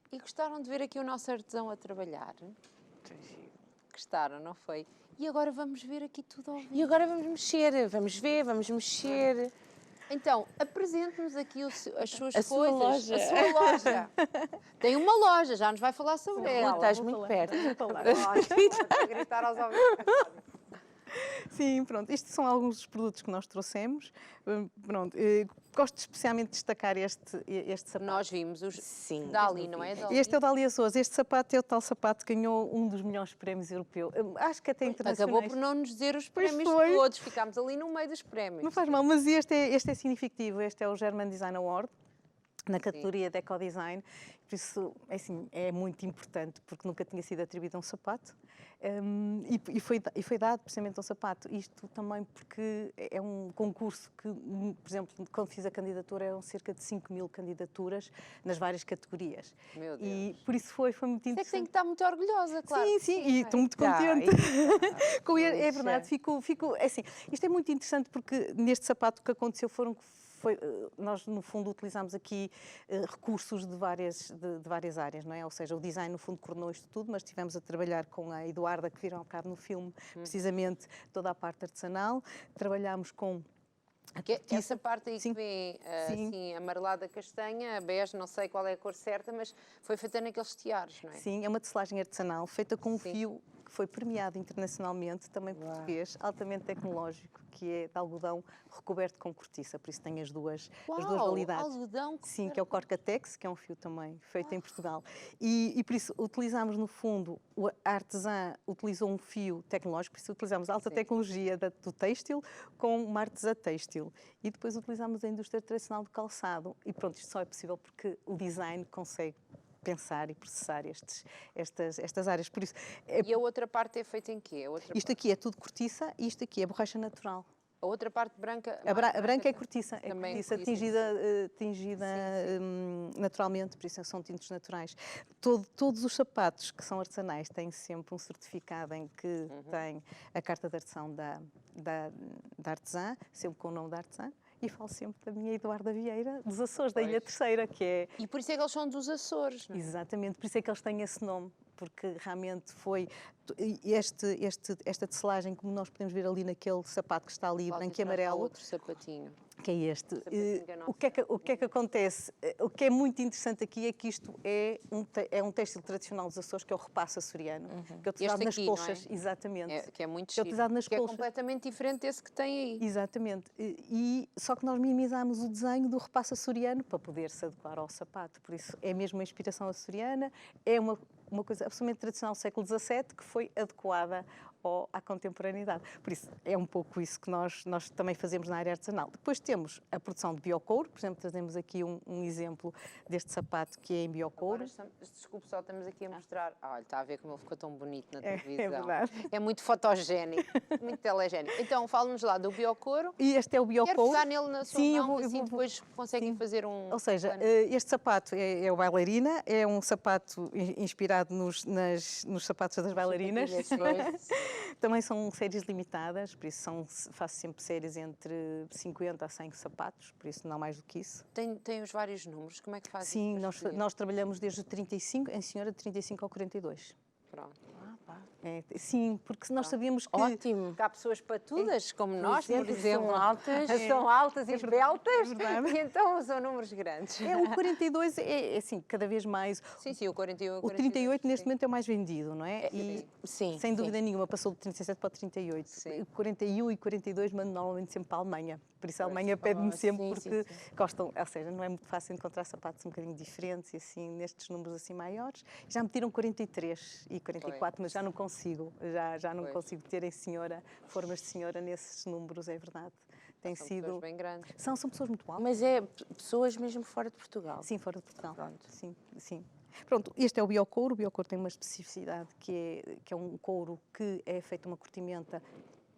E gostaram de ver aqui o nosso artesão a trabalhar? Gostaram, não foi? E agora vamos ver aqui tudo ao vivo. E agora vamos mexer, vamos ver, vamos mexer. Então, apresente-nos aqui as suas A coisas. sua loja. A sua loja. Tem uma loja, já nos vai falar sobre ela. Estás muito perto. Estou a gritar aos ouvidos. Sim, pronto. Estes são alguns dos produtos que nós trouxemos. Pronto. Gosto especialmente de destacar este sapato. Nós vimos os Sim. Dali, não é? Dali. Este é o Dali Açores. Este sapato é o tal sapato que ganhou um dos melhores prémios europeus. Acho que até internacionais. Acabou por não nos dizer os Pois prémios foi. todos. Ficámos ali no meio dos prémios. Não faz mal, mas este é significativo. Este é o German Design Award, na categoria de Ecodesign. Por isso, assim, é muito importante, porque nunca tinha sido atribuído a um sapato. E foi dado precisamente a um sapato. Isto também porque é um concurso que, por exemplo, quando fiz a candidatura, eram cerca de 5.000 candidaturas nas várias categorias. Meu Deus. E por isso foi muito interessante. É que tem que estar muito orgulhosa, claro. Sim, e estou muito contente. É verdade, assim, isto é muito interessante porque neste sapato o que aconteceu nós no fundo utilizámos aqui recursos de várias áreas, não é? Ou seja, o design no fundo coordenou isto tudo, mas estivemos a trabalhar com a Eduarda, que viram cá no filme, precisamente toda a parte artesanal. Trabalhámos com Essa parte aí que vem assim, amarelada castanha, bege, não sei qual é a cor certa, mas foi feita naqueles tiares, não é? Sim, é uma tecelagem artesanal feita com um fio que foi premiado internacionalmente, também português, altamente tecnológico, que é de algodão recoberto com cortiça, por isso tem as duas validades. Algodão Sim, que é o Corcatex, que é um fio também feito em Portugal. E por isso utilizámos, no fundo, a artesã utilizou um fio tecnológico, por isso utilizámos a alta tecnologia do têxtil com uma artesã têxtil. E depois utilizámos a indústria tradicional do calçado. E pronto, isto só é possível porque o design consegue pensar e processar estas áreas. Por isso, E a outra parte é feita em quê? Isto aqui é tudo cortiça e isto aqui é borracha natural. A outra parte branca... A branca é cortiça, também cortiça cortiça, tingida naturalmente, por isso são tintos naturais. Todos os sapatos que são artesanais têm sempre um certificado em que tem a carta de artesão da artesã, sempre com o nome da artesã. E falo sempre da minha Eduarda Vieira, dos Açores, da Ilha Terceira, que é... E por isso é que eles são dos Açores, não é? Exatamente, por isso é que eles têm esse nome, porque realmente foi esta tecelagem, como nós podemos ver ali naquele sapato que está ali, Volta branco e atrás para amarelo, outro sapatinho. que é este. Sapatinho que é nosso. O que é que acontece? O que é muito interessante aqui é que isto é um têxtil tradicional dos Açores, que é o repasso açoriano, que é utilizado nas aqui, não é? colchas, exatamente. Que é muito Que é utilizado nas que é colchas. completamente diferente desse que tem aí. Exatamente. Só que nós minimizámos o desenho do repasso açoriano para poder se adequar ao sapato. Por isso, é mesmo uma inspiração açoriana, é uma coisa absolutamente tradicional do século XVII que foi adequada à contemporaneidade. Por isso, é um pouco isso que nós também fazemos na área artesanal. Depois temos a produção de biocouro, por exemplo, trazemos aqui um exemplo deste sapato que é em biocouro. Desculpe, só estamos aqui a mostrar. Olha, está a ver como ele ficou tão bonito na É televisão. verdade. É muito fotogénico, muito telegénico. Então, fale-nos lá do biocouro. E este é o Quero biocouro. pegar nele na sua Sim, mão, eu assim vou, depois conseguem fazer um... Ou seja, plano. este sapato é o bailarina, é um sapato inspirado nos sapatos das bailarinas. Também são séries limitadas, por isso faço sempre séries entre 50 a 100 sapatos, por isso não mais do que isso. Tem os vários números, como é que faz Sim, isso? nós trabalhamos desde o 35, em senhora, de 35 ao 42. Pronto. Sim, porque nós sabíamos que... Ótimo. Há pessoas patudas, como nós, por exemplo, exemplo. são altas. São altas e esbeltas, verdade. e então são números grandes. O 42 é assim, cada vez mais... Sim, o 41 O 38 neste momento é o mais vendido, não é? Sim. Sem dúvida nenhuma, passou de 37 para o 38. Sim. 41 e 42 mando normalmente sempre para a Alemanha. Por isso a Alemanha pede-me sempre, porque gostam, ou seja, não é muito fácil encontrar sapatos um bocadinho diferentes e assim, nestes números assim maiores. Já me tiram 43 e 44, mas já não consigo. Já não consigo ter em senhora, formas de senhora nesses números, é verdade. Tem São sido... pessoas bem grandes. São pessoas muito altas. Mas é pessoas mesmo fora de Portugal. Sim, fora de Portugal. Pronto. Sim. Pronto, este é o biocouro. O biocouro tem uma especificidade que é um couro que é feito uma curtimenta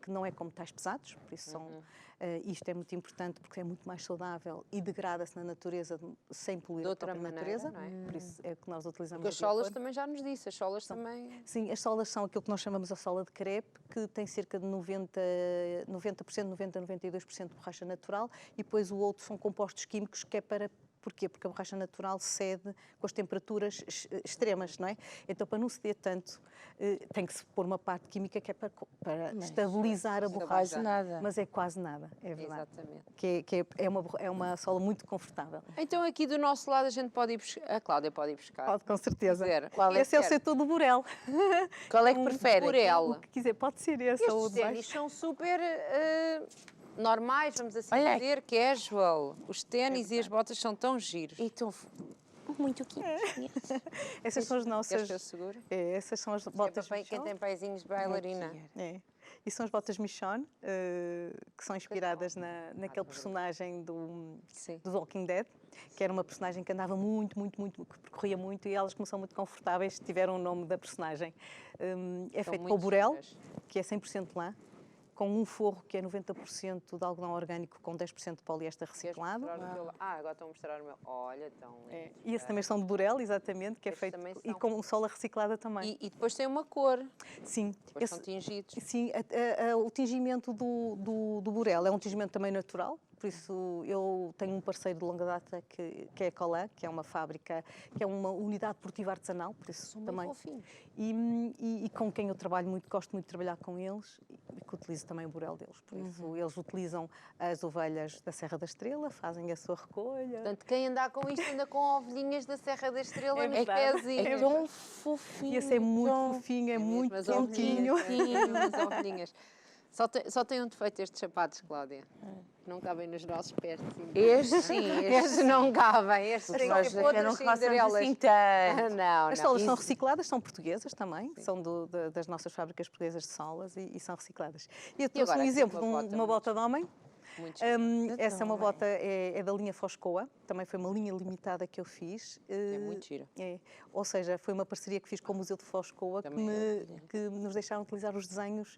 que não é como tais pesados, por isso isto é muito importante porque é muito mais saudável e degrada-se na natureza sem poluir a própria natureza, não é? Por isso é que nós utilizamos Porque as o solas biocouro. também já nos disse, as solas também... Sim, as solas são aquilo que nós chamamos a sola de crepe, que tem cerca de 90%, 92% de borracha natural e depois o outro são compostos químicos que é para... Porquê? Porque a borracha natural cede com as temperaturas extremas, não é? Então, para não ceder tanto, tem que se pôr uma parte química que é para estabilizar a borracha. Quase nada. Mas é quase nada, é verdade. Exatamente. É uma sola muito confortável. Então aqui do nosso lado a gente pode ir buscar, a Cláudia pode ir buscar. Pode, com certeza. Qual é Esse é o que setor do burel. Qual é que prefere? Burel. O que quiser, pode ser esse ou o Estes de baixo. ténis são super normais, vamos assim Olha dizer, casual. Os ténis e as botas são tão giros. E estão muito quentes. Essas são as Queres nossas... que eu segure? Essas são as botas Quem tem pezinhos de bailarina. E são as botas Michonne, que são inspiradas naquele personagem do Walking Dead, que era uma personagem que andava que percorria muito e elas, como são muito confortáveis, tiveram o nome da personagem. É feito com o burel, que é 100% lã, com um forro que é 90% de algodão orgânico com 10% de poliéster reciclado. Agora estão a mostrar o meu. Olha, tão lindo. E esses também são de burel, exatamente, que é Estes feito também e são. com sola reciclada também. E depois tem uma cor. Sim. Depois são tingidos. Sim, o tingimento do burel é um tingimento também natural, por isso eu tenho um parceiro de longa data que é a Colan, que é uma fábrica, que é uma unidade deportiva artesanal, por isso São também. bem fofinhos. E com quem eu trabalho muito, gosto muito de trabalhar com eles e que utilizo também o burel deles. Por isso eles utilizam as ovelhas da Serra da Estrela, fazem a sua recolha. Portanto, quem andar com isto anda com ovelhinhas da Serra da Estrela nos verdade. pezinhos. É tão fofinho. E esse é muito fofinho, é muito As quentinho. ovelhinhas, as ovelhinhas. Só tem um defeito estes sapatos, Cláudia. Não cabem nos nossos pés. Este sim, Estes não cabem. Estes têm nós que ser não outras calçamos cinderelas. assim tanto. Não, As solas são recicladas, são portuguesas também, são das nossas fábricas portuguesas de solas e são recicladas. E eu trouxe agora um aqui exemplo uma de uma bota de homem. Muito Essa é uma bota, é da linha Foscoa, também foi uma linha limitada que eu fiz. É muito gira. Ou seja, foi uma parceria que fiz com o Museu de Foscoa que nos deixaram utilizar os desenhos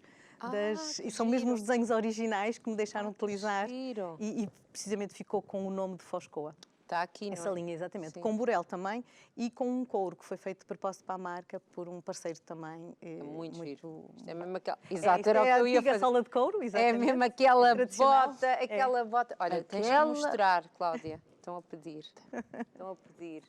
e são mesmo os desenhos originais que me deixaram utilizar giro. e precisamente ficou com o nome de Foscoa. Está aqui, não Essa é? linha, exatamente. Sim. Com burel também e com um couro que foi feito de propósito para a marca por um parceiro também. É muito giro. Isto é mesmo aquela... Exato, Isto era o é que a eu ia antiga fazer. sola de couro, É exatamente. mesmo aquela Tradicional. bota, aquela bota. Olha, tens que Aquela- mostrar, Cláudia. Estão a pedir. Estão a pedir.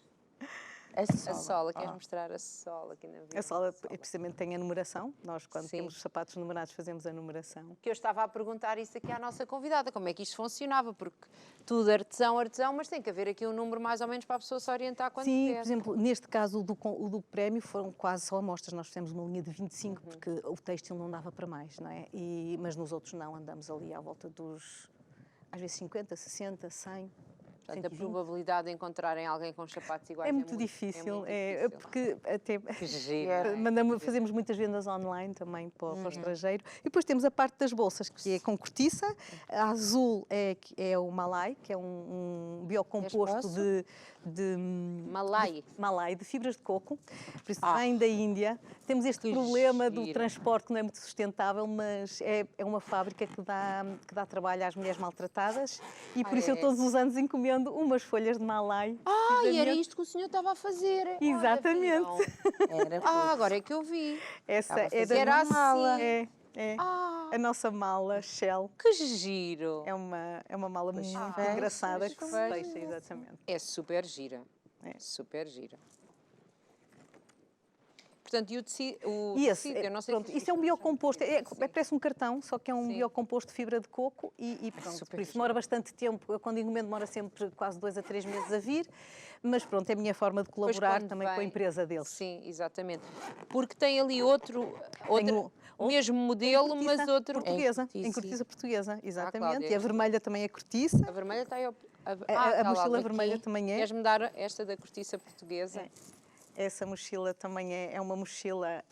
A A sola, queres mostrar a sola aqui na vida? A sola precisamente tem a numeração. Nós, quando Sim. temos os sapatos numerados, fazemos a numeração. Que eu estava a perguntar isso aqui à nossa convidada, como é que isto funcionava, porque tudo artesão, mas tem que haver aqui um número mais ou menos para a pessoa se orientar quando Sim, quer. por exemplo, neste caso o do prémio foram quase só amostras. Nós fizemos uma linha de 25 porque o têxtil não dava para mais, não é? Mas nos outros não, andamos ali à volta dos, às vezes 50, 60, 100. Portanto, a 120. probabilidade de encontrarem alguém com os sapatos iguais É muito difícil, muito é difícil. porque até Que giro. fazemos muitas vendas online também para o estrangeiro. E depois temos a parte das bolsas, que é com cortiça. A azul é o malai, que é um biocomposto Espaço? de Malai. de fibras de coco, por isso vem da Índia. Temos este Que problema do giro. transporte que não é muito sustentável, mas é uma fábrica que dá trabalho às mulheres maltratadas e por isso eu é? todos os anos encomendo umas folhas de malai. Ah, e era precisamente. isto que o senhor estava a fazer. Olha, Exatamente. viram? Era Agora é que eu vi. Essa Estava a é fazer Era uma mala. assim. É Ah, a nossa mala Shell. que giro. É uma mala muito fez, engraçada que pois se deixa, exatamente. É super gira. É. Super gira. Portanto, e o tecido, E esse, eu não sei pronto, se isso é um biocomposto, Sim. parece um cartão, só que é um Sim. biocomposto de fibra de coco e pronto, super por isso demora bastante tempo. Eu, quando encomendo, demora sempre quase 2 a 3 meses a vir, mas pronto, é a minha forma de Depois, colaborar quando também com a vem- empresa deles. Sim, exatamente. Porque tem ali o mesmo Em modelo, cortiça mas outro. portuguesa, Em em cortiça portuguesa, exatamente. Cláudia. E a vermelha também é cortiça. A vermelha está aí. A tá lá, mochila aqui. vermelha também é. Queres-me dar esta da cortiça portuguesa? É. Essa mochila também é uma mochila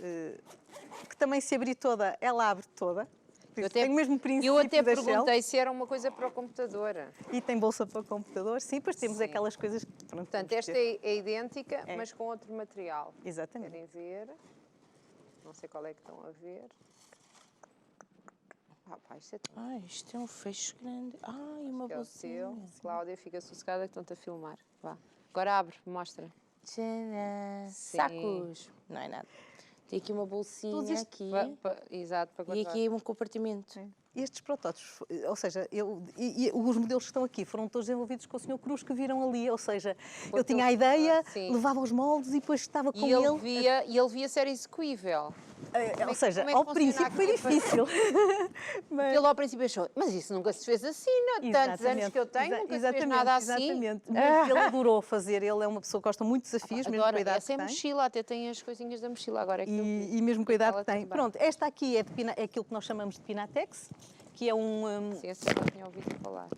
que também se abrir toda, ela abre toda. Por isso, tem o mesmo princípio eu até da Shell. perguntei se era uma coisa para o computador. E tem bolsa para o computador. Sim, depois temos Sim. aquelas coisas que... Pronto, Portanto, temos esta que ter. é idêntica, É. mas com outro material. Exatamente. Querem ver? Não sei qual é que estão a ver. Pá, isto é tão... Isto é um fecho grande. E uma que é o seu. bolsinha. Cláudia, fica sossegada que estão-te a filmar. Vá. Agora abre, mostra. Tcharam. Sim. Sacos. Não é nada. Tem aqui uma bolsinha aqui. Exato, para E guardar. aqui um compartimento. Estes protótipos, ou seja, os modelos que estão aqui foram todos desenvolvidos com o Sr. Cruz que viram ali, ou seja, eu tinha a ideia, sim. levava os moldes e depois estava com E ele via ser execuível. Ou seja, como é que ao funciona princípio foi aqui? difícil. Porque ele ao princípio achou, mas isso nunca se fez assim, não? Tantos anos que eu tenho, nunca se fez nada assim. Exatamente, mas ele adorou fazer, ele é uma pessoa que gosta muito de desafios, mesmo com a Agora, idade essa é que tem. mochila, até tem as coisinhas da mochila. Agora é que eu vi. E mesmo com a idade Ela que tem. também. Pronto, esta aqui é aquilo que nós chamamos de Pinatex, que é Sim, essa eu não tinha ouvido falar.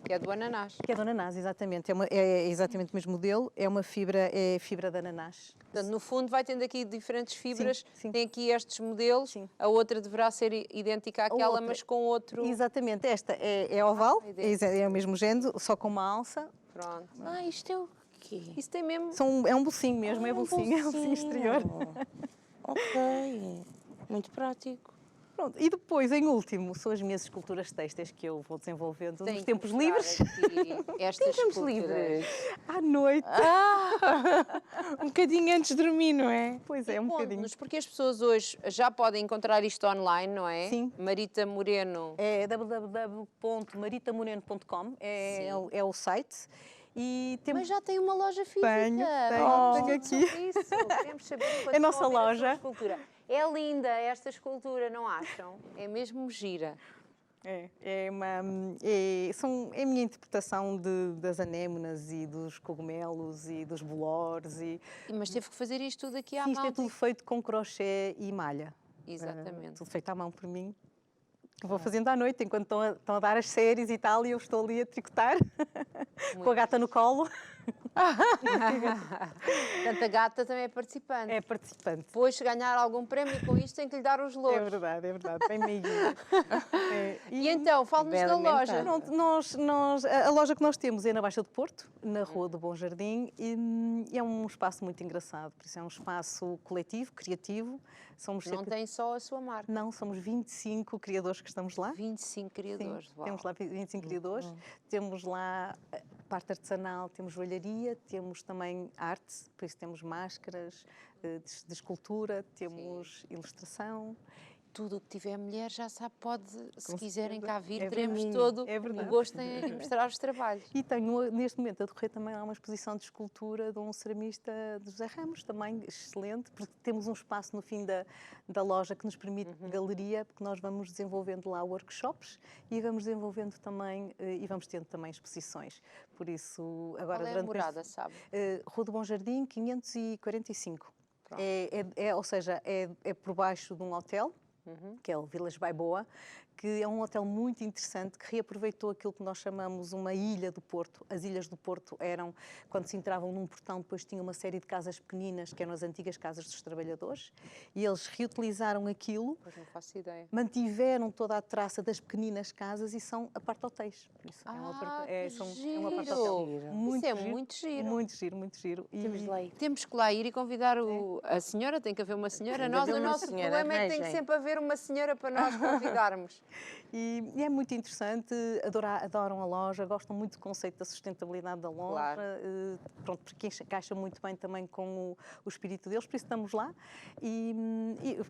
Que é do ananás. que é do ananás, exatamente. É exatamente o mesmo modelo, é uma fibra, é fibra de ananás. Portanto, no fundo, vai tendo aqui diferentes fibras. sim. Tem aqui estes modelos. Sim. A outra deverá ser idêntica àquela, outra- mas com outro. Exatamente, esta é oval, idêntica. é o mesmo género, só com uma alça. Pronto. Isto é o quê? Isso tem mesmo. É um bolsinho mesmo, é bolsinho, é um bolsinho exterior. Ok. Muito prático. Pronto, e depois, em último, são as minhas esculturas têxteis que eu vou desenvolvendo Tem nos que tempos mostrar livres, aqui estas Tempos esculturas. livres. à noite. Um bocadinho antes de dormir, não é? Pois é, um bocadinho. Conte-nos, porque as pessoas hoje já podem encontrar isto online, não é? Sim. Marita Moreno. É www.maritamoreno.com, é o site. E temos Mas já tem uma loja física. Tenho Fala-nos aqui. sobre isso. Queremos saber quando É a nossa vão ver a sua loja. escultura. É linda esta escultura, não acham? É mesmo gira. É a minha interpretação das anémonas e dos cogumelos e dos bolores. Mas teve que fazer isto tudo aqui à Sim, isto mão. é tudo feito com crochê e malha. Exatamente. Tudo feito à mão por mim. Que vou fazendo à noite, enquanto estão a dar as séries e tal, e eu estou ali a tricotar, com a gata no colo. Portanto, a gata também é participante. É participante. Depois, se ganhar algum prémio com isto, tem que lhe dar os louros. É verdade, bem meiguinha. E então, fale-nos Bem da loja. alimentada. Pronto, a loja que nós temos é na Baixa do Porto, na Rua do Bom Jardim, e é um espaço muito engraçado, por isso é um espaço coletivo, criativo. Somos Não cerca tem só a sua marca. Não, somos 25 criadores que estamos lá. 25 criadores. Sim, Uau. temos lá 25 criadores, temos lá a parte artesanal, temos joalharia, temos também arte, por isso temos máscaras de escultura, temos ilustração. Tudo o que tiver mulher já sabe, pode, se Com quiserem certeza. cá vir, É teremos verdade. todo É o verdade. gosto em mostrar os trabalhos. E tenho, neste momento, a decorrer também há uma exposição de escultura de um ceramista de José Ramos, também excelente, porque temos um espaço no fim da loja que nos permite galeria, porque nós vamos desenvolvendo lá workshops e vamos desenvolvendo também, e vamos tendo também exposições. Por isso, agora Qual é a durante morada, sabe? Rua do Bom Jardim, 545. Pronto. Ou seja, é por baixo de um hotel, que é o Village by Boa, que é um hotel muito interessante, que reaproveitou aquilo que nós chamamos uma ilha do Porto. As ilhas do Porto eram, quando se entravam num portão, depois tinha uma série de casas pequeninas, que eram as antigas casas dos trabalhadores, e eles reutilizaram aquilo, Pois não faço ideia. mantiveram toda a traça das pequeninas casas e são apart-hotéis. Por isso, Que é um apart-hotel giro. muito Isso é giro, muito giro. muito giro, muito giro. E- Temos de lá ir. Temos que lá ir e convidar a senhora, tem que haver uma senhora. Tem de Nós, haver o uma nosso senhora, problema é que tem que arranjem. sempre haver uma senhora para nós convidarmos. E é muito interessante, adoram a loja, gostam muito do conceito da sustentabilidade da loja, Claro. Pronto, porque encaixa muito bem também com o espírito deles, por isso estamos lá, e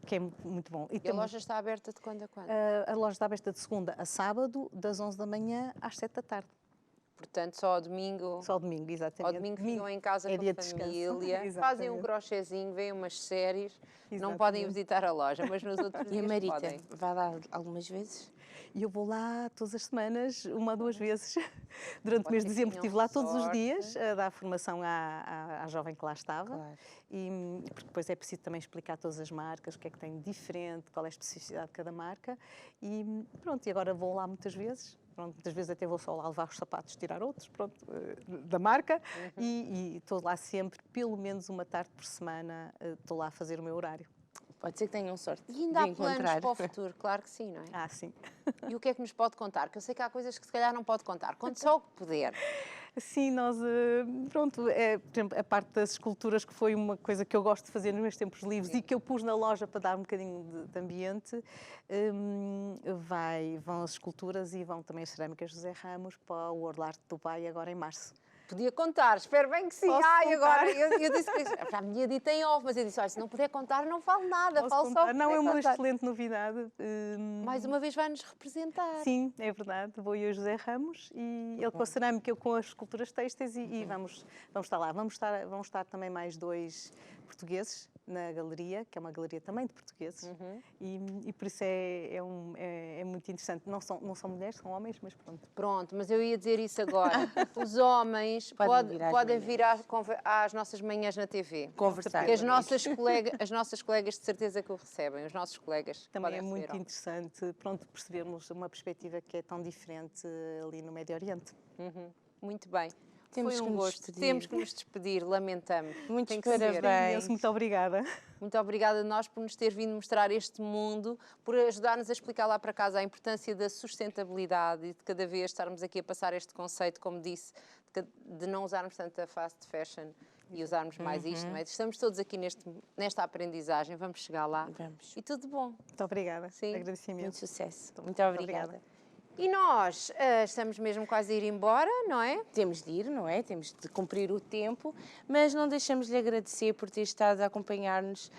que é muito bom. E a loja está aberta de quando a quando? A loja está aberta de segunda a sábado, das 11 da manhã às 7 da tarde. Portanto, só ao domingo. Só ao domingo, exatamente. Ao domingo ficam em casa é com dia a de descanso. família, fazem um Exatamente. crochêzinho, veem umas séries, não Exatamente. podem visitar a loja, mas nos outros E a dias Marita podem. vai lá algumas vezes? E eu vou lá todas as semanas, uma ou duas vezes. Durante o mês de Vocês dezembro tinham estive lá todos os sorte. dias a dar formação à jovem que lá estava. Claro. E porque depois é preciso também explicar todas as marcas, o que é que tem de diferente, qual é a especificidade de cada marca. E pronto, e agora vou lá muitas vezes. Pronto, muitas vezes até vou só lá levar os sapatos, tirar outros, pronto, da marca. E estou lá sempre, pelo menos uma tarde por semana, estou lá a fazer o meu horário. Pode ser que tenham sorte E ainda de há planos encontrar. para o futuro, claro que sim, não é? Ah, sim. E o que é que nos pode contar? Que eu sei que há coisas que se calhar não pode contar. Conte só o que puder. Sim, nós, pronto, por exemplo, a parte das esculturas, que foi uma coisa que eu gosto de fazer nos meus tempos livres e que eu pus na loja para dar um bocadinho de ambiente, vão as esculturas e vão também as cerâmicas José Ramos para o World Art de Dubai agora em março. Podia contar, espero bem que sim. Posso Ai, contar? agora, eu disse que para a minha dita em off, mas eu disse, olha, se não puder contar, não falo nada, Posso falo só o contar? que Não, puder é uma contar. excelente novidade. Mais uma vez vai-nos representar. Sim, é verdade. Vou eu e o José Ramos e ele com a cerâmica, eu com as esculturas têxteis e vamos estar lá. Vão estar também mais dois portugueses na galeria, que é uma galeria também de portugueses, e por isso é muito interessante. Não são mulheres, são homens, mas pronto. Pronto, mas eu ia dizer isso agora. Os homens podem vir às nossas manhãs na TV. Conversar. Que as nossas colegas de certeza que o recebem, os nossos colegas Também podem é muito receber. interessante, pronto, percebermos uma perspectiva que é tão diferente ali no Médio Oriente. Muito bem. Temos Foi que um nos gosto. despedir. Temos que nos despedir, lamentamos. Muitos Tem que ser. parabéns. Muito obrigada. Muito obrigada a nós por nos ter vindo mostrar este mundo, por ajudar-nos a explicar lá para casa a importância da sustentabilidade e de cada vez estarmos aqui a passar este conceito, como disse, de não usarmos tanto a fast fashion e usarmos mais isto. Não é? Estamos todos aqui nesta aprendizagem, vamos chegar lá. Vamos. E tudo bom. Muito obrigada. Sim. Agradeço Muito imenso. sucesso. Muito obrigada. E nós estamos mesmo quase a ir embora, não é? Temos de ir, não é? Temos de cumprir o tempo, mas não deixamos de lhe agradecer por ter estado a acompanhar-nos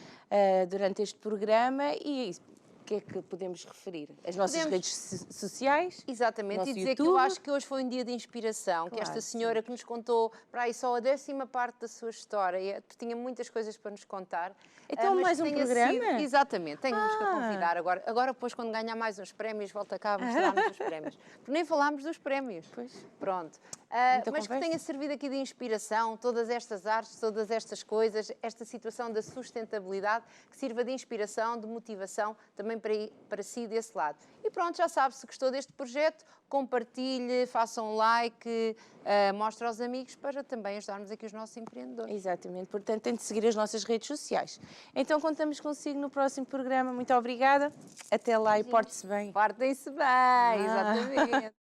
durante este programa e o que é que podemos referir? As nossas redes sociais? Exatamente, Nosso e dizer que YouTube. eu acho que hoje foi um dia de inspiração, que Claro, esta senhora que nos contou para aí só a 10ª parte da sua história, tinha muitas coisas para nos contar. Então, mas mais um tenha programa? Exatamente, tenho-nos que a convidar agora depois quando ganhar mais uns prémios, volta cá a mostrar-nos os prémios. Porque nem falámos dos prémios. Pois. Pronto. mas conversa. que tenha servido aqui de inspiração, todas estas artes, todas estas coisas, esta situação da sustentabilidade, que sirva de inspiração, de motivação também para si desse lado. E pronto, já sabe, se gostou deste projeto, compartilhe, faça um like, mostre aos amigos para também ajudarmos aqui os nossos empreendedores. Exatamente, portanto tem de seguir as nossas redes sociais. Então contamos consigo no próximo programa. Muito obrigada, até lá e porte-se bem. Portem-se bem, exatamente.